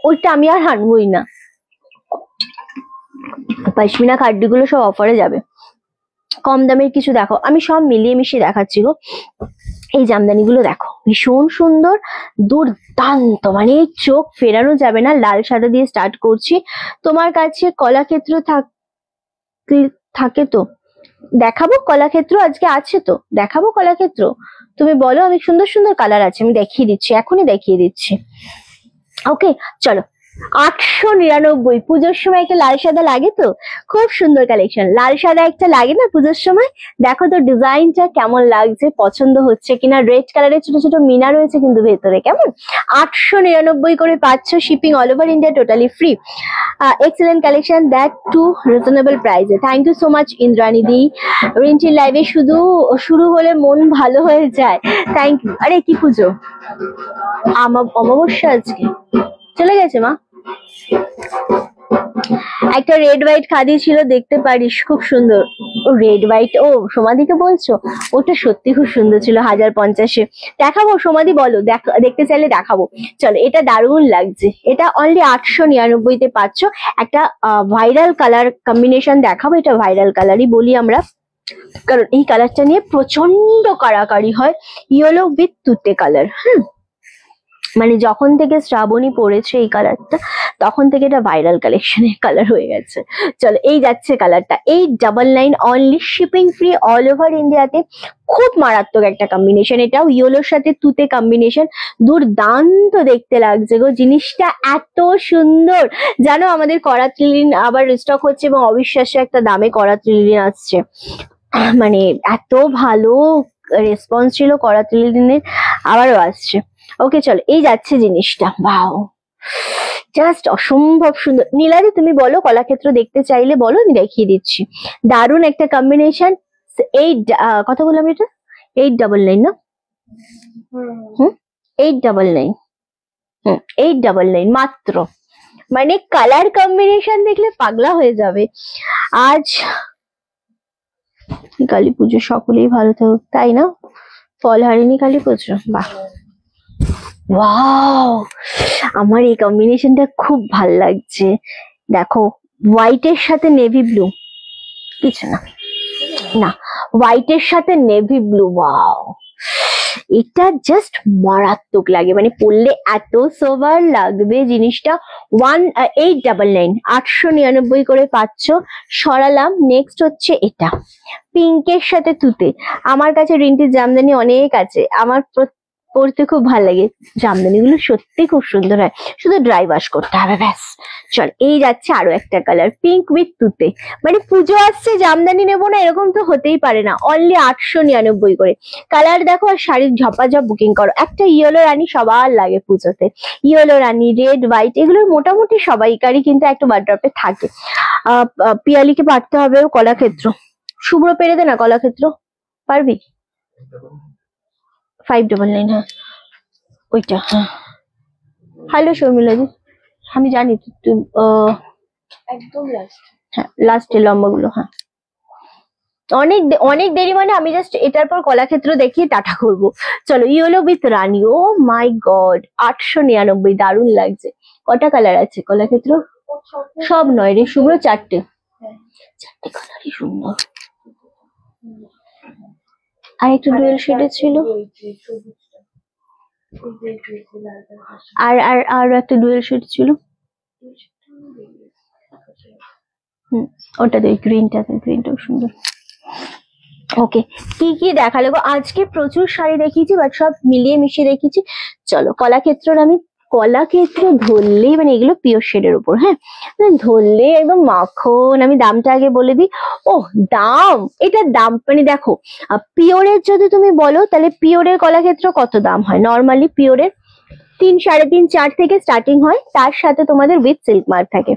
ওইটা আমি আর আনবোই না। পশমিনা খাড্ডিগুলো সব অফারে যাবে। কম দামের কিছু দেখো, আমি সব মিলিয়ে মিশিয়ে দেখাচ্ছি গো। এই জামদানিগুলো দেখো, ভীষণ সুন্দর, দুর্দান্ত, মানে চোখ ফেরানো যাবে না। লাল সাদা দিয়ে স্টার্ট করছি। তোমার কাছে কলাক্ষেত্র থাকে তো দেখাবো, কলাক্ষেত্র আজকে আছে তো দেখাবো কলাক্ষেত্র। তুমি বলো, আমি সুন্দর সুন্দর কালার আছে, আমি দেখিয়ে দিচ্ছি, এখনই দেখিয়ে দিচ্ছি। ওকে চলো। 899, পুজোর সময় একটা লাল সাদা লাগে তো, খুব সুন্দর কালেকশন। লাল সাদা একটা লাগে না পুজোর সময়? দেখো তো ডিজাইনটা কেমন লাগছে, পছন্দ হচ্ছে কিনা। রেড কালারের ছোট ছোট মিনা রয়েছে কিন্তু ভেতরে, কেমন। 899 করে পাচ্ছ, shipping all over India, totally free. Excellent collection, that too reasonable প্রাইসে। Thank you so much Indrani di. রিন্টির লাইভে শুরু হলে মন ভালো হয়ে যায়, থ্যাংক ইউ। আরে কি পুজো? অমাবস্যা আজকে চলে গেছে মা। একটা রেড হোয়াইট খাদি ছিল, দেখতে পারিস, খুব সুন্দর। ও রেড হোয়াইট, ও সমাধিকে বলছো? ওটা সত্যি খুব সুন্দর ছিল। 1050-এ দেখাবো সমাধি, বলো দেখতে চাইলে দেখাবো। চলো, এটা দারুণ লাগছে, এটা অনলি 899-তে পাচ্ছ। একটা ভাইরাল কালার কম্বিনেশন দেখাবো, এটা ভাইরাল কালারই বলি আমরা, কারণ এই কালারটা নিয়ে প্রচন্ড কারাকারি হয়। ইয়েলো উইথ তুতে কালার। মানে যখন থেকে শ্রাবণী পড়েছে এই কালারটা, তখন থেকে এটা ভাইরাল কালেকশনের কালার হয়ে গেছে। চলো, এই যাচ্ছে কালারটা 899 only, shipping free all over ইন্ডিয়াতে। খুব মারাত্মক একটা কম্বিনেশন, এটাও ইয়েলোর সাথে তুতে কম্বিনেশন, দুর্দান্ত দেখতে লাগছে গো জিনিসটা, এত সুন্দর। জানো, আমাদের করাত লিলিন আবার রিস্টক হচ্ছে, এবং অবিশ্বাস্য একটা দামে করাত লিলিন আসছে। মানে এত ভালো রেসপন্স ছিল করাত লিলিনের, আবারও আসছে। ওকে চলো, এই যাচ্ছে জিনিসটা, বাও, জাস্ট অসম্ভব সুন্দর। নীলাদি তুমি বলো, কলাক্ষেত্র দেখতে চাইলে বলো, আমি দেখিয়ে দিচ্ছি। দারুণ একটা কম্বিনেশন। কথা বললাম, এটা 899 না? 899, 899 মাত্র। মানে কালার কম্বিনেশন দেখলে পাগলা হয়ে যাবে। আজ কালী পুজো, সকলেই ভালো থাকুক, তাই না? ফল হারিনি কালী পুজো, বাহ, ওয়াও, আমার এই কম্বিনেশনটা খুব ভাল লাগছে। দেখো, হোয়াইটের সাথে নেভি ব্লু, কিছু না, না, হোয়াইটের সাথে নেভি ব্লু, ওয়াও, এটা জাস্ট মারাত্মক লাগে, মানে পরলে এত সোবার লাগবে জিনিসটা। 899, 899 করে পাচ্ছ। সরালাম। নেক্সট হচ্ছে এটা, পিঙ্কের সাথে তুতে। আমার কাছে রিন্টির জামদানি অনেক আছে, আমার পরতে খুব ভালো লাগে। জামদানি গুলো সত্যি খুব সুন্দর হয়, শুধু ড্রাই ওয়াশ করতে হবে, ব্যাস। চল, এই যাচ্ছে আরো একটা কালার, পিঙ্ক উইথ তুতে। মানে পুজো আসছে, জামদানি নেবো না, এরকম তো হতেই পারে না। অনলি 899 করে। কালার দেখো, আর শাড়ির ঝপাঝপ বুকিং করো। একটা ইয়েলো রানী সবার লাগে পুজোতে, ইয়েলো রানী, রেড হোয়াইট, এগুলো মোটামুটি সবাইকারই কিন্তু একটা ওয়ার্ড্রপে থাকে। পিয়ালিকে পারতে হবে কলাক্ষেত্র। শুভ্র পেরে দে না কলাক্ষেত্র, পারবি? 599, হ্যাঁ ওইটা, হ্যাঁ। হ্যালো শর্মিলাদি, আমি জানি তুই একদম লাস্ট, হ্যাঁ লাস্টে লম্বা গুলো, হ্যাঁ। অনেক দেরি, মানে আমি জাস্ট এটার পর কলাক্ষেত্র দেখিয়ে টাটা করবো। চলো, ইয়েলো উইথ রানী, ও মাই গড, 899, দারুণ লাগছে। কটা কালার আছে কলাক্ষেত্র? সব নয় রে শুভ্র, 4টে, 4টে কালারই সুন্দর। আর একটু ডুয়েল শেডের ছিল, আর আর আর একটা ডুয়েল শেড ছিল। ওটাতে গ্রিনটাও সুন্দর। ওকে, কি কি দেখালে গো? আজকে প্রচুর শাড়ি দেখিয়েছি, বাট সব মিলিয়ে মিশিয়ে দেখিয়েছি। চলো কলাক্ষেত্রের আমি কলাক্ষেত্র ধরলেই মানে এগুলো পিওর শেডের উপর, হ্যাঁ ধরলে একদম মাখন। আমি দামটা আগে বলে দিই। ও দাম, এটার দাম মানে দেখো, পিওরের যদি তুমি বলো তাহলে পিওরের কলাক্ষেত্র কত দাম হয় নর্মালি? পিওরের 3, 3.5, 4 থেকে স্টার্টিং হয়, তার সাথে তোমাদের উইথ সিল্ক মার্ক থাকে।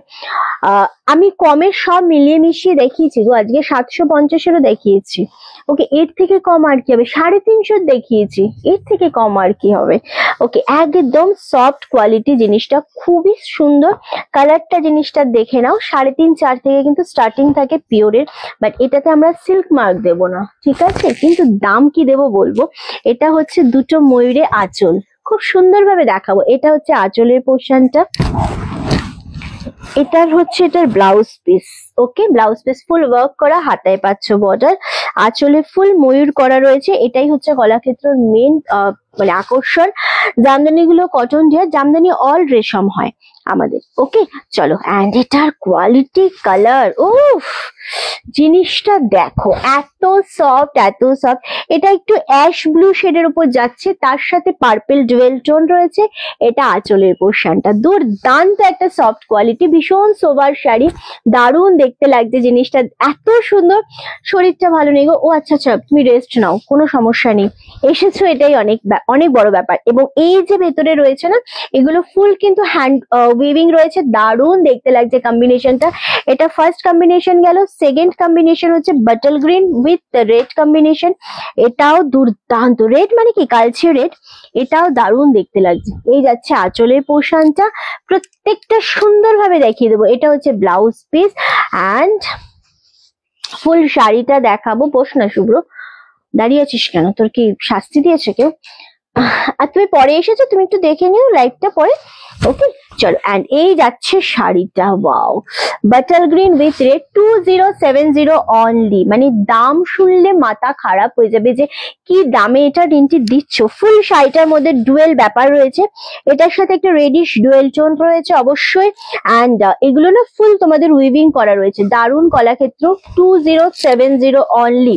আমি কমের সব মিলিয়ে মিশিয়ে দেখিয়েছি গো, আজকে 750-এরও দেখিয়েছি। ওকে, এর থেকে কম আর কি হবে? 350 দেখিয়েছি, এর থেকে কম আর কি হবে? ওকে, একদম সফট কোয়ালিটি, জিনিসটা খুবই সুন্দর। কালারটা জিনিসটা দেখে নাও, 3.5, 4 থেকে কিন্তু স্টার্টিং থাকে পিওরের, বাট এটাতে আমরা সিল্ক মার্ক দেবো না, ঠিক আছে? কিন্তু দাম কি দেবো বলবো। এটা হচ্ছে দুটো ময়ূরে আঁচল, খুব সুন্দরভাবে দেখাবো। এটা হচ্ছে আঁচলের পোর্শনটা, এটার হচ্ছে এটার ব্লাউজ পিস। ওকে, ব্লাউজ পিস ফুল ওয়ার্ক করা, হাতায় পাচ্ছ বর্ডার, আঁচলে ফুল ময়ূর করা রয়েছে। এটাই হচ্ছে কলাক্ষেত্রের মেন মানে আকর্ষণ। জামদানি গুলো কটন দিয়ে, জামদানি অল রেশম হয় আমাদের। ওকে চলো, অ্যান্ড এটার কোয়ালিটি, কালার, উফ জিনিসটা দেখো, এত সফট এত সফট। এটা একটু অ্যাশ ব্লু শেডের উপর যাচ্ছে, তার সাথে পার্পল ডুয়েল টোন রয়েছে। এটা আঁচলের পোর্শনটা, দুর্দান্ত একটা সফট কোয়ালিটি, ভীষণ সোবার শাড়ি, দারুণ দেখতে লাগছে জিনিসটা, এত সুন্দর। শরীরটা ভালো নেই গো, ও আচ্ছা আচ্ছা তুমি রেস্ট নাও, কোনো সমস্যা নেই, এসেছো এটাই অনেক অনেক বড় ব্যাপার। এবং এই যে ভেতরে রয়েছে না, এগুলো ফুল কিন্তু হ্যান্ড উইভিং রয়েছে, দারুণ দেখতে লাগছে কম্বিনেশনটা। এটা ফার্স্ট কম্বিনেশন গেল, সেকেন্ড কম্বিনেশন হচ্ছে bottle green with red combination, এটাও দুর্দান্ত। রেড মানে কি, কালচে রেড, এটাও দারুণ দেখতে লাগছে। এই যাচ্ছে আঁচলের পোর্শনটা, প্রত্যেকটা সুন্দরভাবে দেখিয়ে দেবো। এটা হচ্ছে ব্লাউজ পিস অ্যান্ড ফুল শাড়িটা দেখাবো। বস না শুভ্র, দাঁড়িয়ে আছিস কেন? তোর কি শাস্তি দিয়েছে কেউ? আর তুমি পরে এসেছো, তুমি একটু দেখে নিও লাইভটা পরে। ওকে চলো, অ্যান্ড এই যাচ্ছে শাড়িটা, wow, bottle green with red, 2070 only. মানে দাম শুনলে মাথা খারাপ হয়ে যাবে যে কি দামে এটা রিনটি দিচ্ছ। ফুল শাড়িটার মধ্যে ডুয়েল ব্যাপার রয়েছে, এটার সাথে একটা রেডিশ ডুয়েল টোন রয়েছে অবশ্যই, অ্যান্ড এগুলো না ফুল তোমাদের উইভিং করা রয়েছে, দারুণ কলাক্ষেত্র, 2070 অনলি।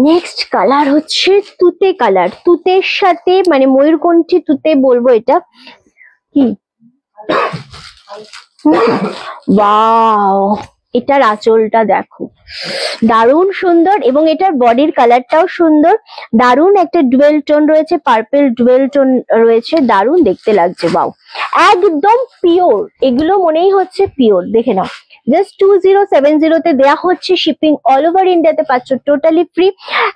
নেক্সট কালার হচ্ছে তুতে কালার, তুতের সাথে মানে ময়ূরকণ্ঠী তুতে বলবো এটা কি। ওয়াও, এটার আঁচলটা দেখো, দারুণ সুন্দর, এবং এটার বডির কালারটাও সুন্দর, দারুণ একটা ডুয়েল টোন রয়েছে, পার্পল ডুয়েল টোন রয়েছে, দারুণ দেখতে লাগছে। ওয়াও, একদম পিওর, এগুলো মনেই হচ্ছে পিওর। দেখে নাও, জাস্ট 2070 তে দেয়া হচ্ছে, শিপিং অল ওভার ইন্ডিয়াতে পাচ্ছ টোটালি ফ্রি।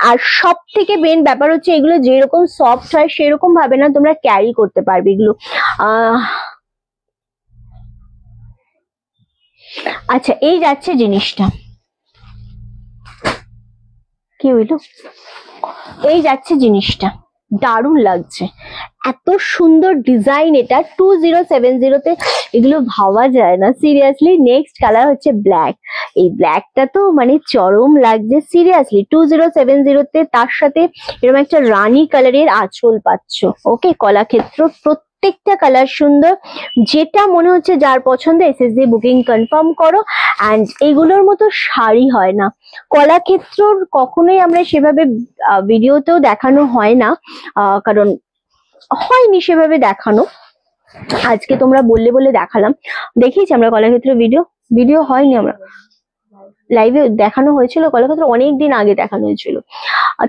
আর সব থেকে মেন ব্যাপার হচ্ছে এগুলো যেরকম সফট হয় সেরকম ভাবে না তোমরা ক্যারি করতে পারবে এগুলো। আচ্ছা, এই যাচ্ছে জিনিসটা, কি হইলো? এই যাচ্ছে জিনিসটা, দারুণ লাগছে, এত সুন্দর ডিজাইন। এটা 2070 তে এগুলো ভাবা যায় না সিরিয়াসলি। নেক্সট কালার হচ্ছে ব্ল্যাক, এই ব্ল্যাকটা তো মানে চরম লাগছে সিরিয়াসলি 2070 তে। তার সাথে এরকম একটা রানী কালারের আঁচল পাচ্ছ। ওকে, কলাক্ষেত্র প্রত্যেকটা কালার সুন্দর, যেটা মনে হচ্ছে যার পছন্দ এসএস দিয়ে বুকিং কনফার্ম করো। অ্যান্ড এগুলোর মতো শাড়ি হয় না কলাক্ষেত্রর, কখনোই আমরা সেভাবে ভিডিওতেও দেখানো হয় না, কারণ হয়নি সেভাবে দেখানো। আজকে তোমরা বললে বলে দেখালাম, দেখিয়েছি আমরা কলাক্ষেত্র ভিডিও হয়নি, আমরা লাইভে দেখানো হয়েছিল কলাক্ষেত্র, অনেকদিন আগে দেখানো হয়েছিল।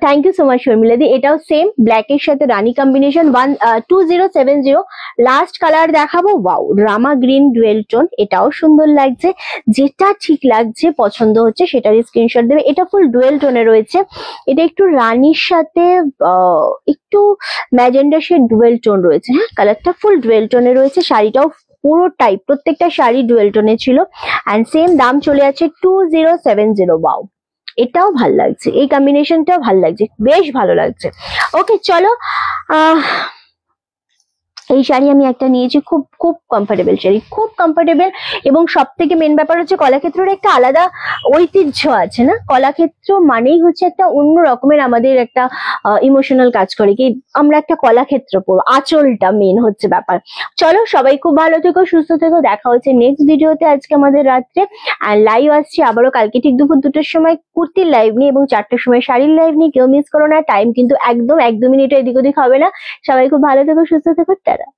থ্যাংক ইউ সো মাচ শর্মিলাদি। এটাও সেম ব্ল্যাকের সাথে রানী কম্বিনেশন, 2070। লাস্ট কালার দেখাবো, ওয়াও, রামা গ্রিন ডুয়েল টোন, এটাও সুন্দর লাগছে, যেটা ঠিক লাগছে পছন্দ হচ্ছে সেটারই স্ক্রিনশট দেবে। এটা ফুল ডুয়েল টোনে রয়েছে, এটা একটু রানীর সাথে একটু ম্যাজেন্ডা শেড ডুয়েল টোন রয়েছে, হ্যাঁ কালারটা ফুল ডুয়েল টোনে রয়েছে। শাড়িটাও পুরো টাইপ, প্রত্যেকটা শাড়ি ডুয়েল টোনে ছিল, অ্যান্ড সেম দাম চলে যাচ্ছে 2070। ওয়াও, এটাও ভাল লাগছে, এই কম্বিনেশনটাও ভাল লাগছে, বেশ ভালো লাগছে। ওকে চলো, এই এই শাড়ি আমি একটা নিয়েছি, খুব খুব কমফোর্টেবল শাড়ি, খুব কমফোর্টেবল। এবং সব থেকে মেন ব্যাপার হচ্ছে কলাক্ষেত্রের একটা আলাদা ঐতিহ্য আছে না, কলাক্ষেত্র মানেই হচ্ছে একটা অন্য রকমের আমাদের একটা ইমোশনাল কাজ করে কি আমরা একটা কলাক্ষেত্র পড়বো, আঁচলটা মেন হচ্ছে ব্যাপার। চলো সবাই খুব ভালো থেকো, সুস্থ থেকো, দেখা হচ্ছে নেক্সট ভিডিওতে আজকে আমাদের রাত্রে। আর লাইভ আসছি আবারও কালকে ঠিক দুপুর 2টোর সময় কুর্তির লাইভ নিয়ে এবং 4টের সময় শাড়ির লাইভ নিয়ে, কেউ মিস করো না। টাইম কিন্তু একদম 1-2 মিনিটের এদিক ওদিক হবে না। সবাই খুব ভালো থেকো, সুস্থ থেকো, টাটা।